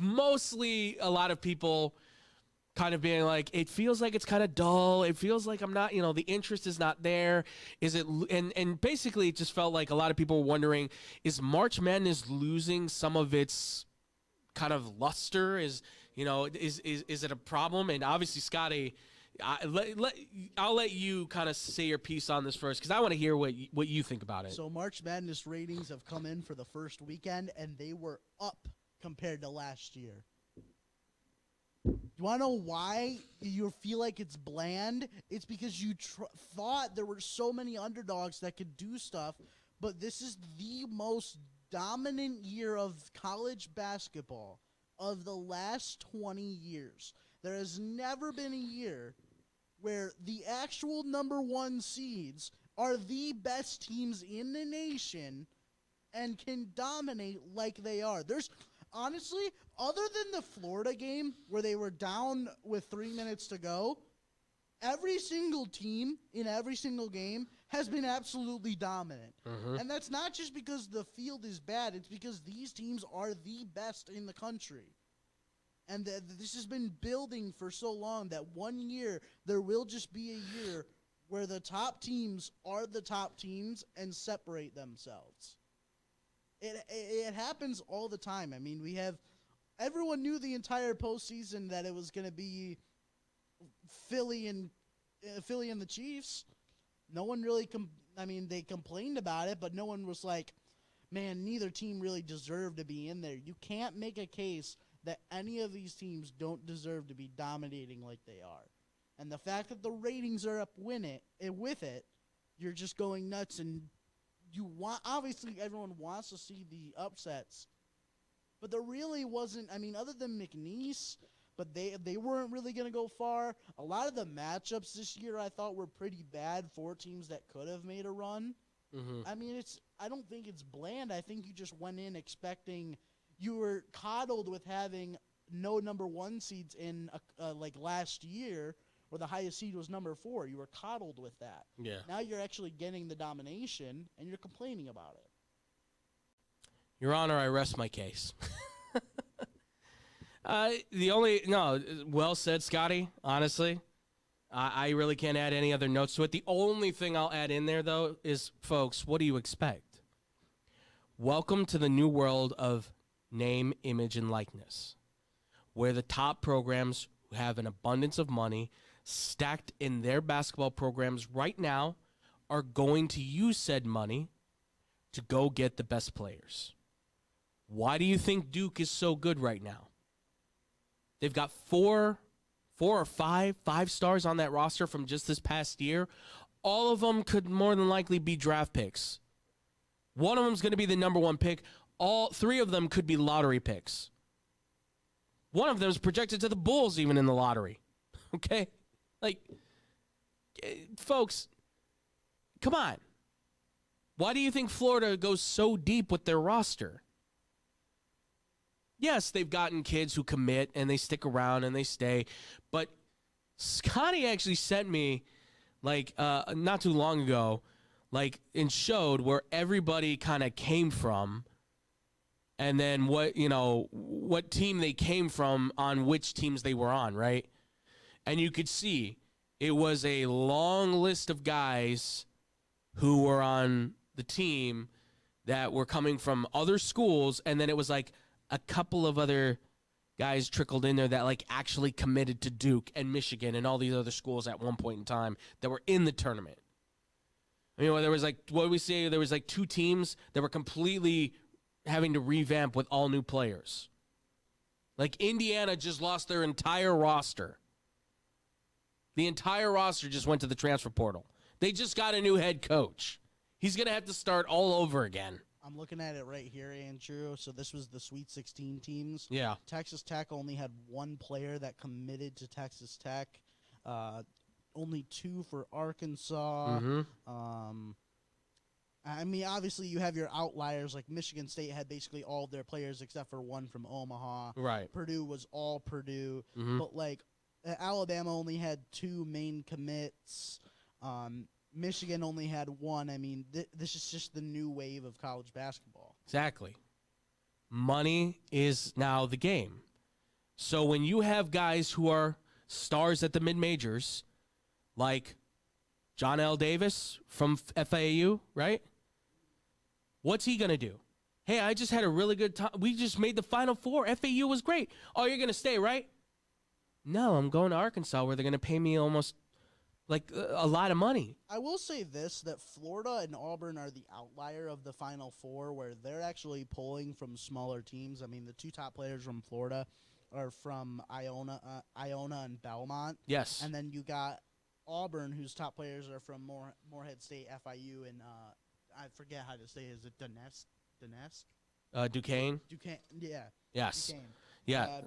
Mostly a lot of people kind of being like, it feels like it's kind of dull. It feels like I'm not, the interest is not there. Is it? And basically it just felt like a lot of people were wondering, is March Madness losing some of its kind of luster? Is it a problem? And obviously, Scotty, I'll let you kind of say your piece on this first because I want to hear what you think about it. So March Madness ratings have come in for the first weekend, and they were up compared to last year. You want to know why you feel like it's bland? It's because you thought there were so many underdogs that could do stuff, but this is the most dominant year of college basketball of the last 20 years. There has never been a year where the actual number one seeds are the best teams in the nation and can dominate like they are. There's honestly, other than the Florida game where they were down with 3 minutes to go, every single team in every single game has been absolutely dominant. And that's not just because the field is bad. It's because these teams are the best in the country. And this has been building for so long that one year there will just be a year where the top teams are the top teams and separate themselves. It happens all the time. I mean, everyone knew the entire postseason that it was going to be Philly and the Chiefs. No one really, they complained about it, but no one was like, man, neither team really deserved to be in there. You can't make a case that any of these teams don't deserve to be dominating like they are. And the fact that the ratings are up with it, you're just going nuts. And obviously everyone wants to see the upsets. But there really wasn't, other than McNeese, but they weren't really going to go far. A lot of the matchups this year I thought were pretty bad for teams that could have made a run. I don't think it's bland. I think you just went in expecting, you were coddled with having no number one seeds in like last year, where the highest seed was number 4. You were coddled with that. Yeah. Now you're actually getting the domination, and you're complaining about it. Your Honor, I rest my case. Well said, Scotty, honestly. I really can't add any other notes to it. The only thing I'll add in there, though, is, folks, what do you expect? Welcome to the new world of name, image, and likeness, where the top programs who have an abundance of money stacked in their basketball programs right now are going to use said money to go get the best players. Why do you think Duke is so good right now? They've got four or five stars on that roster from just this past year. All of them could more than likely be draft picks. One of them is going to be the number 1 pick. All 3 of them could be lottery picks. One of them is projected to the Bulls even in the lottery. Okay? Like, folks, come on. Why do you think Florida goes so deep with their roster? Yes, they've gotten kids who commit and they stick around and they stay. But Scotty actually sent me, not too long ago, and showed where everybody kind of came from and then what team they came from on which teams they were on, right? And you could see it was a long list of guys who were on the team that were coming from other schools, and then it was like a couple of other guys trickled in there that actually committed to Duke and Michigan and all these other schools at one point in time that were in the tournament. There was there was 2 teams that were completely having to revamp with all new players. Indiana just lost their entire roster. The entire roster just went to the transfer portal. They just got a new head coach. He's going to have to start all over again. I'm looking at it right here, Andrew. So this was the Sweet 16 teams. Yeah. Texas Tech only had 1 player that committed to Texas Tech. Only 2 for Arkansas. Obviously you have your outliers, like Michigan State had basically all of their players except for 1 from Omaha. Right. Purdue was all Purdue. But Alabama only had 2 main commits. Michigan only had 1. This is just the new wave of college basketball. Exactly. Money is now the game. So when you have guys who are stars at the mid-majors, like John L. Davis from FAU, right? What's he going to do? Hey, I just had a really good time. We just made the Final Four. FAU was great. Oh, you're going to stay, right? No, I'm going to Arkansas where they're going to pay me almost a lot of money. I will say this, that Florida and Auburn are the outlier of the Final Four, where they're actually pulling from smaller teams. The 2 top players from Florida are from Iona and Belmont. Yes. And then you got Auburn, whose top players are from Morehead State, FIU, and I forget how to say it. Is it Donetsk? Duquesne. Duquesne, yeah. Yes. Duquesne. Yeah.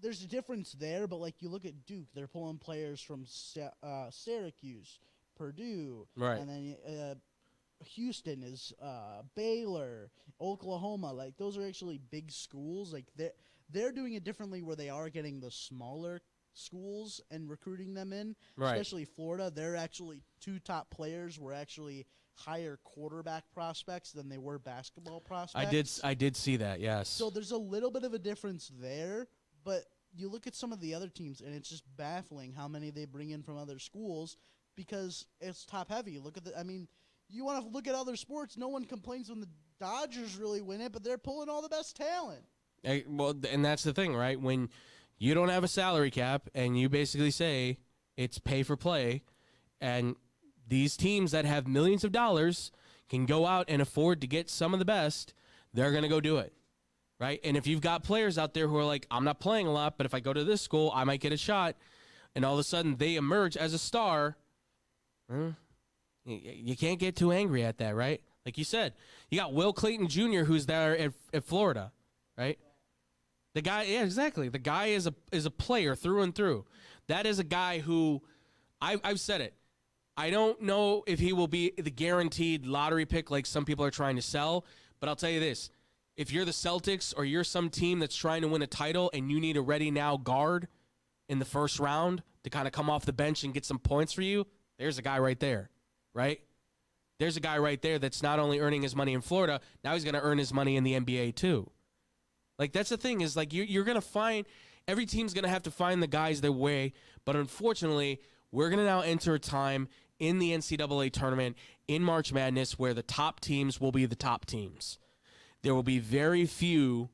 There's a difference there, but you look at Duke, they're pulling players from Syracuse, Purdue, Right. and then Houston is Baylor, Oklahoma. Those are actually big schools. They're doing it differently, where they are getting the smaller schools and recruiting them in. Right. Especially Florida, they're actually 2 top players were actually higher quarterback prospects than they were basketball prospects. I did see that. Yes. So there's a little bit of a difference there, but you look at some of the other teams, and it's just baffling how many they bring in from other schools because it's top heavy. You want to look at other sports. No one complains when the Dodgers really win it, but they're pulling all the best talent. And that's the thing, right? When you don't have a salary cap and you basically say it's pay for play, and these teams that have millions of dollars can go out and afford to get some of the best, they're going to go do it, right? And if you've got players out there who are like, I'm not playing a lot, but if I go to this school, I might get a shot, and all of a sudden they emerge as a star, you can't get too angry at that, right? Like you said, you got Will Clayton Jr., who's there at Florida, right? The guy, yeah, exactly. The guy is a player through and through. That is a guy who, I've said it, I don't know if he will be the guaranteed lottery pick like some people are trying to sell, but I'll tell you this. If you're the Celtics or you're some team that's trying to win a title and you need a ready-now guard in the first round to kind of come off the bench and get some points for you, there's a guy right there, right? There's a guy right there that's not only earning his money in Florida, now he's going to earn his money in the NBA too. That's the thing is, you're going to find – every team's going to have to find the guys their way, but unfortunately, we're going to now enter a time in the NCAA tournament in March Madness where the top teams will be the top teams. There will be very few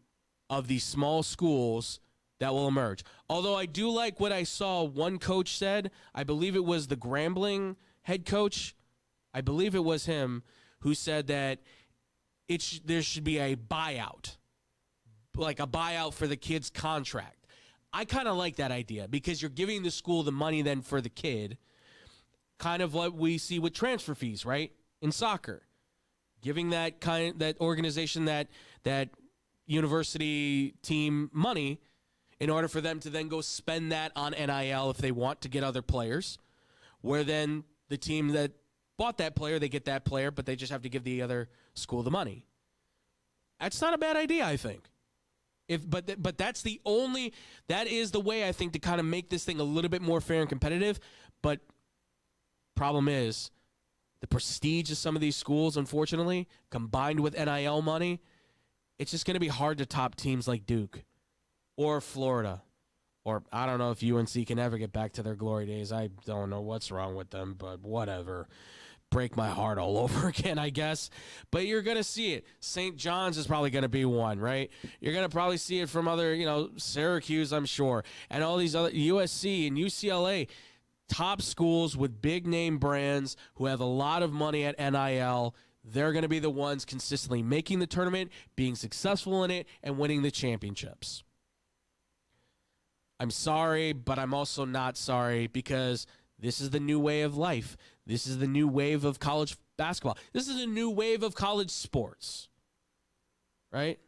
of these small schools that will emerge. Although I do like what I saw one coach said. I believe it was the Grambling head coach. I believe it was him who said that there should be a buyout, like a buyout for the kid's contract. I kind of like that idea because you're giving the school the money then for the kid, kind of what we see with transfer fees, right? In soccer, giving that organization, that university team money in order for them to then go spend that on NIL if they want to get other players, where then the team that bought that player, they get that player, but they just have to give the other school the money. That's not a bad idea, I think. But that is the way I think to kind of make this thing a little bit more fair and competitive. But problem is the prestige of some of these schools, unfortunately, combined with NIL money, it's just going to be hard to top teams like Duke or Florida. Or I don't know if UNC can ever get back to their glory days. I don't know what's wrong with them, but whatever. Break my heart all over again, I guess. But you're going to see it. St. John's is probably going to be one, right? You're going to probably see it from other, Syracuse, I'm sure, and all these other USC and UCLA, top schools with big name brands who have a lot of money at NIL. They're going to be the ones consistently making the tournament, being successful in it, and winning the championships. I'm sorry, but I'm also not sorry because this is the new way of life. This is the new wave of college basketball. This is a new wave of college sports, right?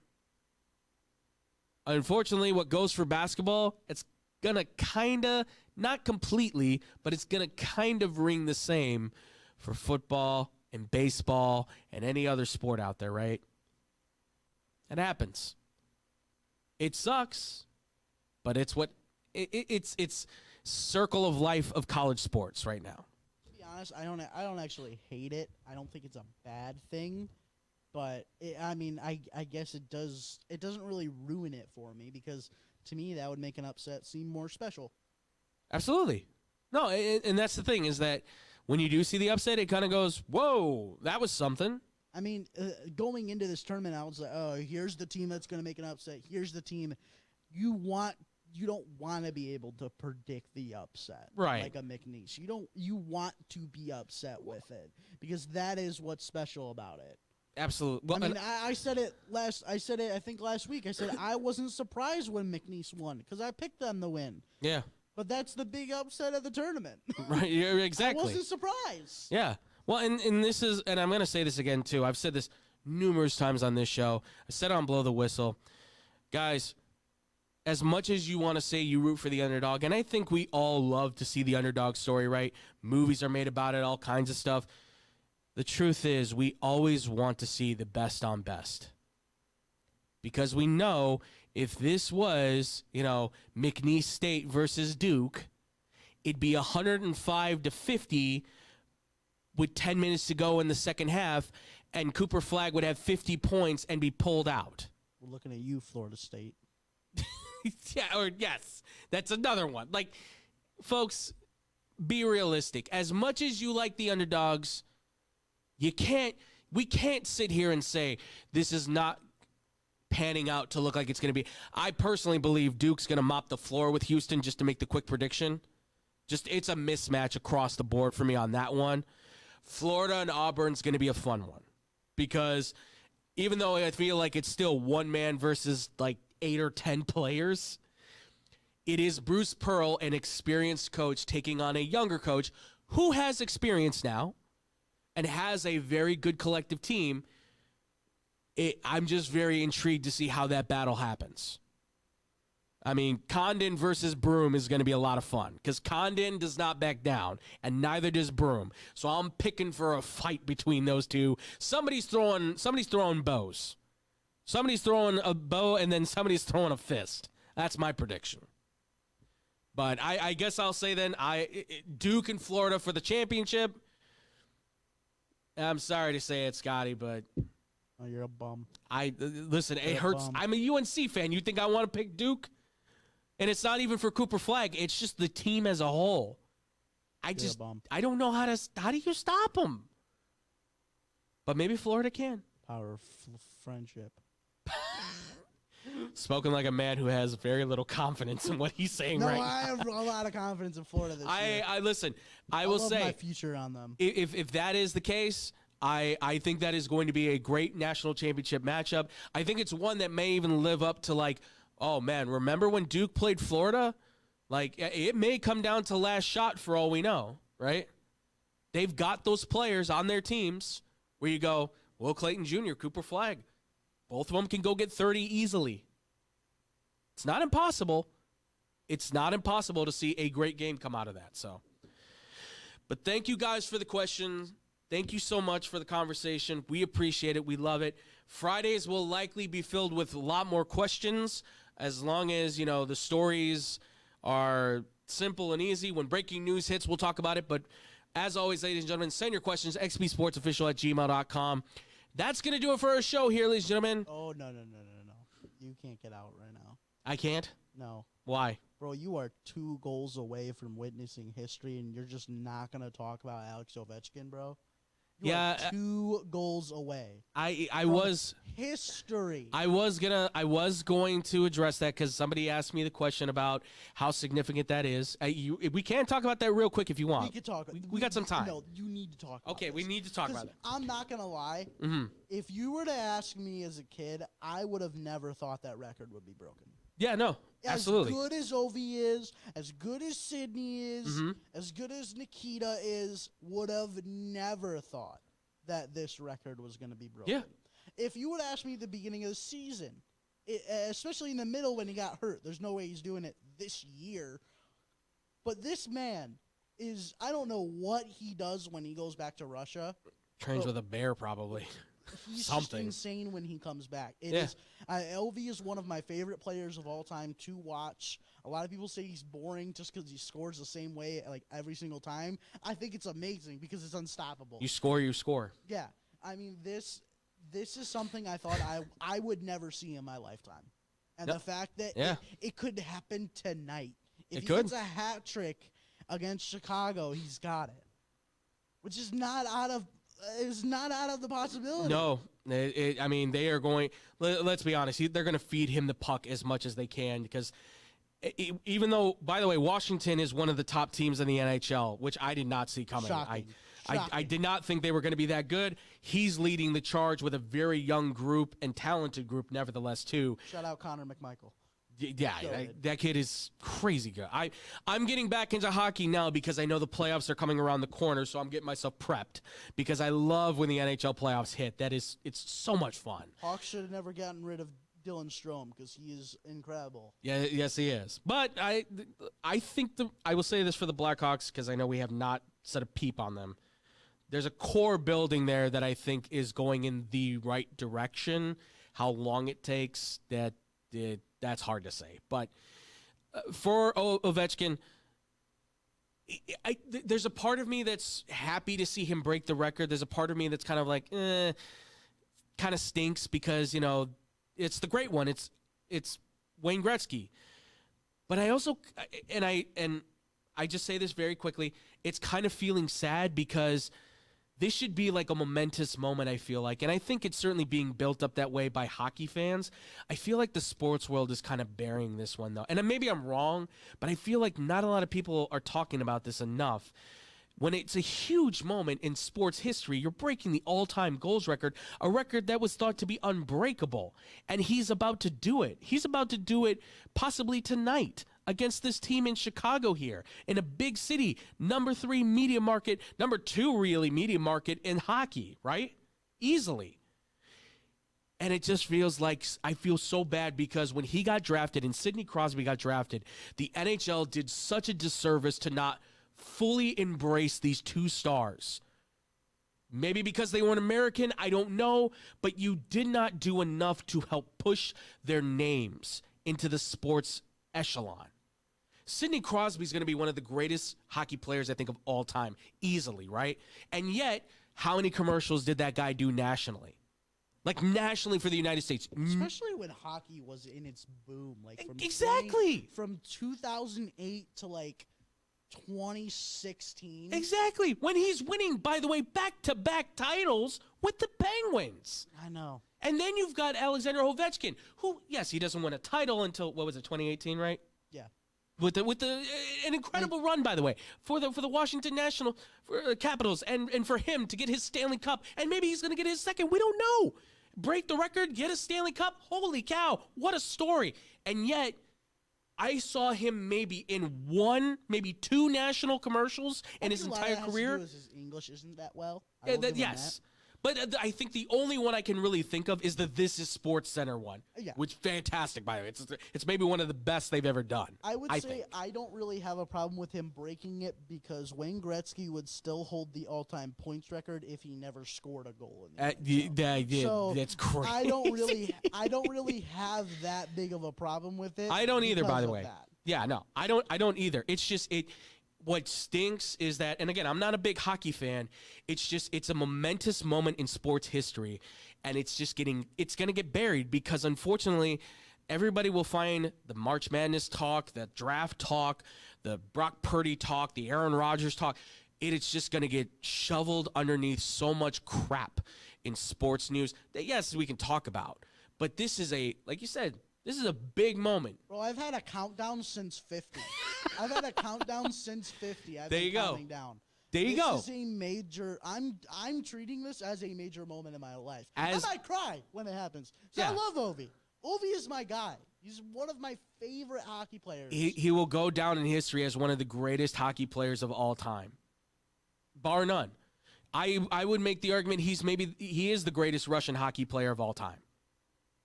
Unfortunately, what goes for basketball, it's going to kind of, not completely, but it's going to kind of ring the same for football and baseball and any other sport out there, right? It happens. It sucks, but it's what it's circle of life of college sports right now. To be honest, I don't actually hate it. I don't think it's a bad thing, but I guess it doesn't really ruin it for me because to me that would make an upset seem more special. Absolutely. No, and that's the thing is that when you do see the upset, it kind of goes, whoa, that was something. I mean, going into this tournament, I was like, oh, here's the team that's going to make an upset. Here's the team. You don't want to be able to predict the upset, right? Like a McNeese. You want to be upset with it because that is what's special about it. Absolutely. Well, I mean, I said it I think last week. I said I wasn't surprised when McNeese won because I picked them to win. Yeah. But that's the big upset of the tournament. Right. Yeah, exactly. I wasn't surprised. Yeah. Well, and this is, and I'm going to say this again too. I've said this numerous times on this show. I said it on Blow the Whistle. Guys, as much as you want to say you root for the underdog, and I think we all love to see the underdog story, right? Movies are made about it, all kinds of stuff. The truth is, we always want to see the best on best. Because we know if this was, McNeese State versus Duke, it'd be 105-50 with 10 minutes to go in the second half, and Cooper Flagg would have 50 points and be pulled out. We're looking at you, Florida State. Yes, that's another one. Like, folks, be realistic. As much as you like the underdogs, we can't sit here and say this is not panning out to look like it's going to be. I personally believe Duke's going to mop the floor with Houston, just to make the quick prediction. It's a mismatch across the board for me on that one. Florida and Auburn's going to be a fun one because even though I feel like it's still one man versus like 8 or 10 players, it is Bruce Pearl, an experienced coach, taking on a younger coach who has experience now and has a very good collective team. I'm just very intrigued to see how that battle happens. I mean, Condon versus Broom is going to be a lot of fun because Condon does not back down, and neither does Broom. So I'm picking for a fight between those two. Somebody's throwing bows. Somebody's throwing a bow, and then somebody's throwing a fist. That's my prediction. But I guess I'll say then Duke and Florida for the championship. I'm sorry to say it, Scotty, but oh, you're a bum. Listen. It hurts. I'm a UNC fan. You think I want to pick Duke? And it's not even for Cooper Flagg. It's just the team as a whole. I don't know how do you stop them? But maybe Florida can. Power of friendship. Spoken like a man who has very little confidence in what he's saying right now. I have a lot of confidence in Florida this year. Listen, I will say my future on them. If that is the case, I think that is going to be a great national championship matchup. I think it's one that may even live up to like, oh man, remember when Duke played Florida? Like, it may come down to last shot for all we know, right? They've got those players on their teams where you go, Will Clayton Jr., Cooper Flagg. Both of them can go get 30 easily. It's not impossible. It's not impossible to see a great game come out of that. So, but thank you guys for the questions. Thank you so much for the conversation. We appreciate it. We love it. Fridays will likely be filled with a lot more questions as long as, the stories are simple and easy. When breaking news hits, we'll talk about it. But as always, ladies and gentlemen, send your questions, xbsportsofficial@gmail.com. That's going to do it for our show here, ladies and gentlemen. Oh, no. You can't get out right now. I can't? No. Why? Bro, you are 2 goals away from witnessing history, and you're just not going to talk about Alex Ovechkin, bro? You are 2 goals away. I was history. I was going to address that because somebody asked me the question about how significant that is. We can talk about that real quick if you want. We can talk. We got some time. No, you need to talk. Okay, about we this. need to talk about it. I'm not gonna lie. Mm-hmm. If you were to ask me as a kid, I would have never thought that record would be broken. Yeah, no, absolutely. As good as Ovi is, as good as Sydney is, as good as Nikita is, would have never thought that this record was going to be broken. Yeah. If you would ask me at the beginning of the season, especially in the middle when he got hurt, there's no way he's doing it this year. But this man is, I don't know what he does when he goes back to Russia. Trains with a bear, probably. He's Something. just insane when he comes back. LV is one of my favorite players of all time to watch. A lot of people say he's boring just because he scores the same way like every single time. I think it's amazing because it's unstoppable. You score. Yeah. I mean, this is something I thought I would never see in my lifetime. And the fact that it could happen tonight. If he gets a hat trick against Chicago, he's got it. Which is not out of the possibility. No. I mean, they are going – let's be honest. They're going to feed him the puck as much as they can because even though, by the way, Washington is one of the top teams in the NHL, which I did not see coming. Shocking. I did not think they were going to be that good. He's leading the charge with a very young group and talented group, nevertheless, too. Shout out Connor McMichael. Yeah, that kid is crazy good. I'm getting back into hockey now because I know the playoffs are coming around the corner, so I'm getting myself prepped because I love when the NHL playoffs hit. It's so much fun. Hawks should have never gotten rid of Dylan Strome because he is incredible. Yeah, yes, he is. But I think I will say this for the Blackhawks because I know we have not set a peep on them. There's a core building there that I think is going in the right direction. How long it takes, that's hard to say. But for Ovechkin, there's a part of me that's happy to see him break the record. There's a part of me that's kind of like, kind of stinks because, it's the great one. It's Wayne Gretzky. But I also, and I just say this very quickly, it's kind of feeling sad because this should be like a momentous moment, I feel like. And I think it's certainly being built up that way by hockey fans. I feel like the sports world is kind of burying this one, though. And maybe I'm wrong, but I feel like not a lot of people are talking about this enough. When it's a huge moment in sports history, you're breaking the all-time goals record, a record that was thought to be unbreakable. And he's about to do it. He's about to do it possibly tonight against this team in Chicago here, in a big city, number 3 media market, number 2 really media market in hockey, right? Easily. And it just feels like I feel so bad because when he got drafted and Sidney Crosby got drafted, the NHL did such a disservice to not fully embrace these 2 stars. Maybe because they weren't American, I don't know, but you did not do enough to help push their names into the sports echelon. Sidney Crosby is going to be one of the greatest hockey players, I think, of all time, easily, right? And yet, how many commercials did that guy do nationally? Like, nationally for the United States. Especially when hockey was in its boom. Like from Exactly. From 2008 to, like, 2016. Exactly. When he's winning, by the way, back-to-back titles with the Penguins. I know. And then you've got Alexander Ovechkin, who, yes, he doesn't win a title until, 2018, right? Yeah. With an incredible run, by the way, for the Washington National Capitals, and for him to get his Stanley Cup, and maybe he's going to get his second. We don't know. Break the record, get a Stanley Cup. Holy cow! What a story! And yet, I saw him maybe in 1, maybe 2 national commercials in his entire career. His English isn't that well. Yes. But I think the only one I can really think of is the This Is Sports Center one, which fantastic, by the way. It's maybe one of the best they've ever done. I would say I don't really have a problem with him breaking it because Wayne Gretzky would still hold the all-time points record if he never scored a goal in the NHL. So that's crazy. I don't really have that big of a problem with it. I don't either, by the way. That. Yeah, no, I don't either. It's just what stinks is that, and again, I'm not a big hockey fan. It's a momentous moment in sports history, and it's going to get buried because unfortunately, everybody will find the March Madness talk, the draft talk, the Brock Purdy talk, the Aaron Rodgers talk. It's just going to get shoveled underneath so much crap in sports news that, yes, we can talk about. But this is like you said, this is a big moment. Bro, I've had a countdown since 50. I've had a countdown since 50. There you go. Counting down. There you go. This is a major. I'm treating this as a major moment in my life. I might cry when it happens. So I love Ovi. Ovi is my guy. He's one of my favorite hockey players. He will go down in history as one of the greatest hockey players of all time, bar none. I would make the argument he is the greatest Russian hockey player of all time.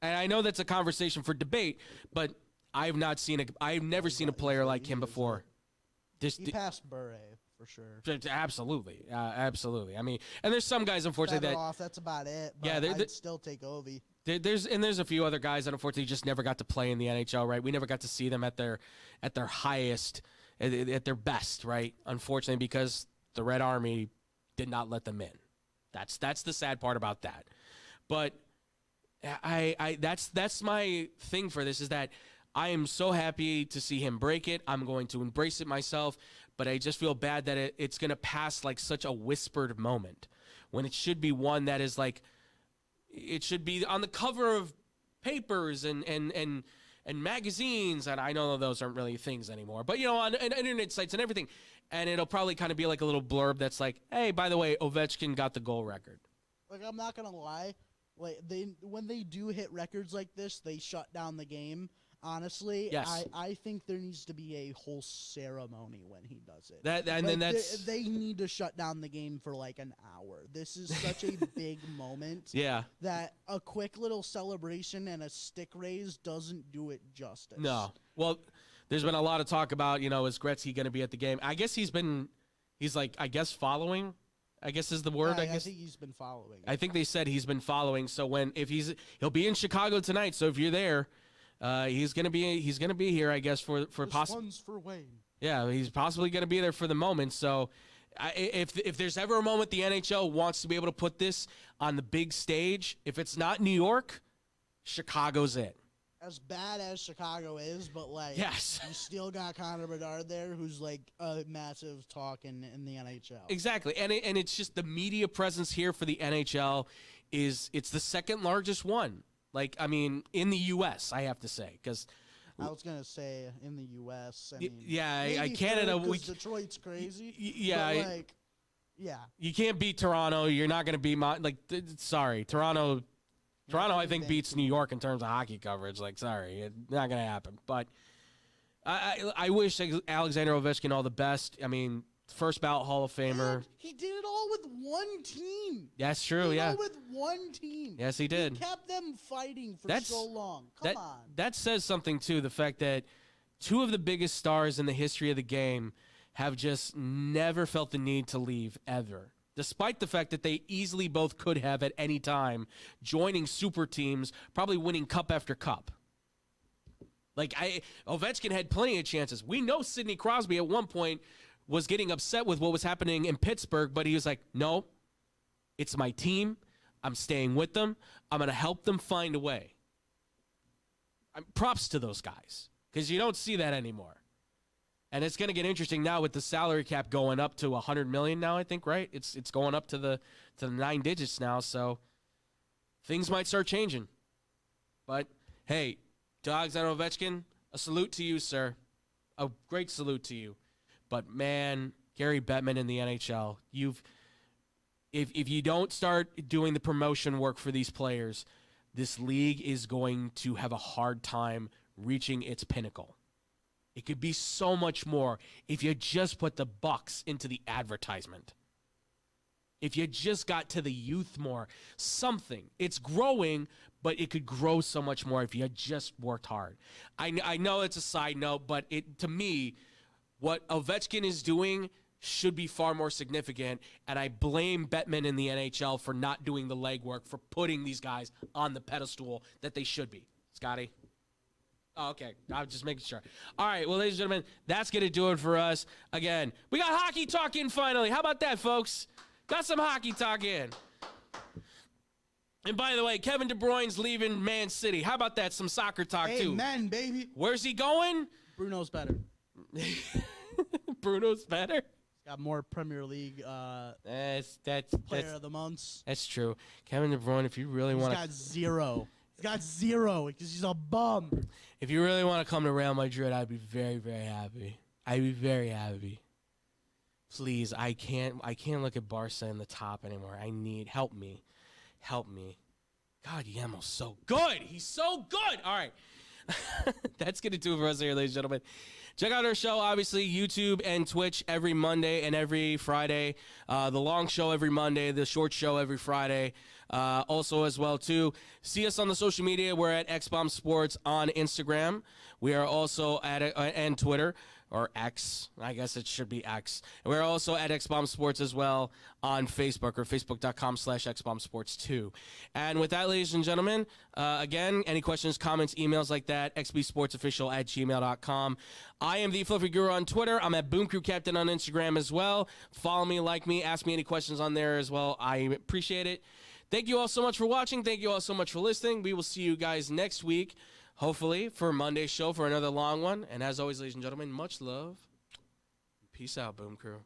And I know that's a conversation for debate, but I've never seen a player like him before. He passed Bure for sure. Absolutely, absolutely. I mean, and there's some guys, unfortunately, that's about it. But I'd still take Ovi. There's a few other guys that unfortunately just never got to play in the NHL. Right, we never got to see them at their highest, at their best. Right, unfortunately, because the Red Army did not let them in. That's the sad part about that. But that's my thing for this is that I am so happy to see him break it. I'm going to embrace it myself, but I just feel bad that it's going to pass like such a whispered moment when it should be one that is like, it should be on the cover of papers and and magazines, and I know those aren't really things anymore, but, on internet sites and everything, and it'll probably kind of be like a little blurb that's like, hey, by the way, Ovechkin got the goal record. Like, I'm not going to lie. Like, when they do hit records like this, they shut down the game. Honestly, yes. I think there needs to be a whole ceremony when he does it. They need to shut down the game for like an hour. This is such a big moment. Yeah. That a quick little celebration and a stick raise doesn't do it justice. No. Well, there's been a lot of talk about, is Gretzky going to be at the game? I guess he's following. I guess is the word. I think he's been following. I think they said he's been following. So he'll be in Chicago tonight. So if you're there. He's gonna be here, I guess, for one's for Wayne. Yeah, he's possibly gonna be there for the moment. So, if there's ever a moment the NHL wants to be able to put this on the big stage, if it's not New York, Chicago's it. As bad as Chicago is, but yes, you still got Connor Bedard there, who's like a massive talk in the NHL. Exactly, and it's just the media presence here for the NHL it's the second largest one. Like, I mean, in the U.S., I have to say, because I was gonna say in the U.S. Canada. Detroit's crazy. Yeah, yeah. You can't beat Toronto. You're not gonna be sorry, Toronto. Toronto, I think, beats New York in terms of hockey coverage. Like, sorry, it's not gonna happen. But I wish Alexander Ovechkin all the best. I mean, first ballot Hall of Famer. And he did it all with one team. That's true, yeah. With one team. Yes, he did. He kept them fighting for so long. Come on. That says something, too, the fact that two of the biggest stars in the history of the game have just never felt the need to leave, ever. Despite the fact that they easily both could have at any time, joining super teams, probably winning cup after cup. Like, Ovechkin had plenty of chances. We know Sidney Crosby at one point was getting upset with what was happening in Pittsburgh, but he was like, no, it's my team. I'm staying with them. I'm going to help them find a way. Props to those guys, because you don't see that anymore. And it's going to get interesting now with the salary cap going up to $100 million now, I think, right? It's going up to the 9 digits now, so things might start changing. But, hey, Dogs on Ovechkin, a salute to you, sir. A great salute to you. But, man, Gary Bettman in the NHL, if you don't start doing the promotion work for these players, this league is going to have a hard time reaching its pinnacle. It could be so much more if you just put the bucks into the advertisement. If you just got to the youth more, something. It's growing, but it could grow so much more if you just worked hard. I know it's a side note, but to me, what Ovechkin is doing should be far more significant, and I blame Bettman in the NHL for not doing the legwork, for putting these guys on the pedestal that they should be. Scotty? Oh, okay. I'm just making sure. All right. Well, ladies and gentlemen, that's going to do it for us. Again, we got hockey talk in finally. How about that, folks? Got some hockey talk in. And by the way, Kevin De Bruyne's leaving Man City. How about that? Some soccer talk, too. Amen, baby. Where's he going? Bruno's better. Bruno's better? He's got more Premier League player of the months. That's true. Kevin De Bruyne, if you really want to... He's got zero. He's got zero because he's a bum. If you really want to come to Real Madrid, I'd be very, very happy. I'd be very happy. Please, I can't look at Barca in the top anymore. Help me. God, Yemo's so good. He's so good. All right. That's going to do it for us here, ladies and gentlemen. Check out our show, obviously, YouTube and Twitch every Monday and every Friday. The long show every Monday, the short show every Friday. Also, as well, too, see us on the social media. We're at XBomb Sports on Instagram. We are also and Twitter, or X. I guess it should be X. We're also at XBomb Sports as well on Facebook, or facebook.com/XBombSports2. And with that, ladies and gentlemen, again, any questions, comments, emails like that, xbsportsofficial@gmail.com. I am the Fluffy Guru on Twitter. I'm at Boom Crew Captain on Instagram as well. Follow me, like me, ask me any questions on there as well. I appreciate it. Thank you all so much for watching. Thank you all so much for listening. We will see you guys next week, hopefully, for Monday's show for another long one. And as always, ladies and gentlemen, much love. Peace out, Boom Crew.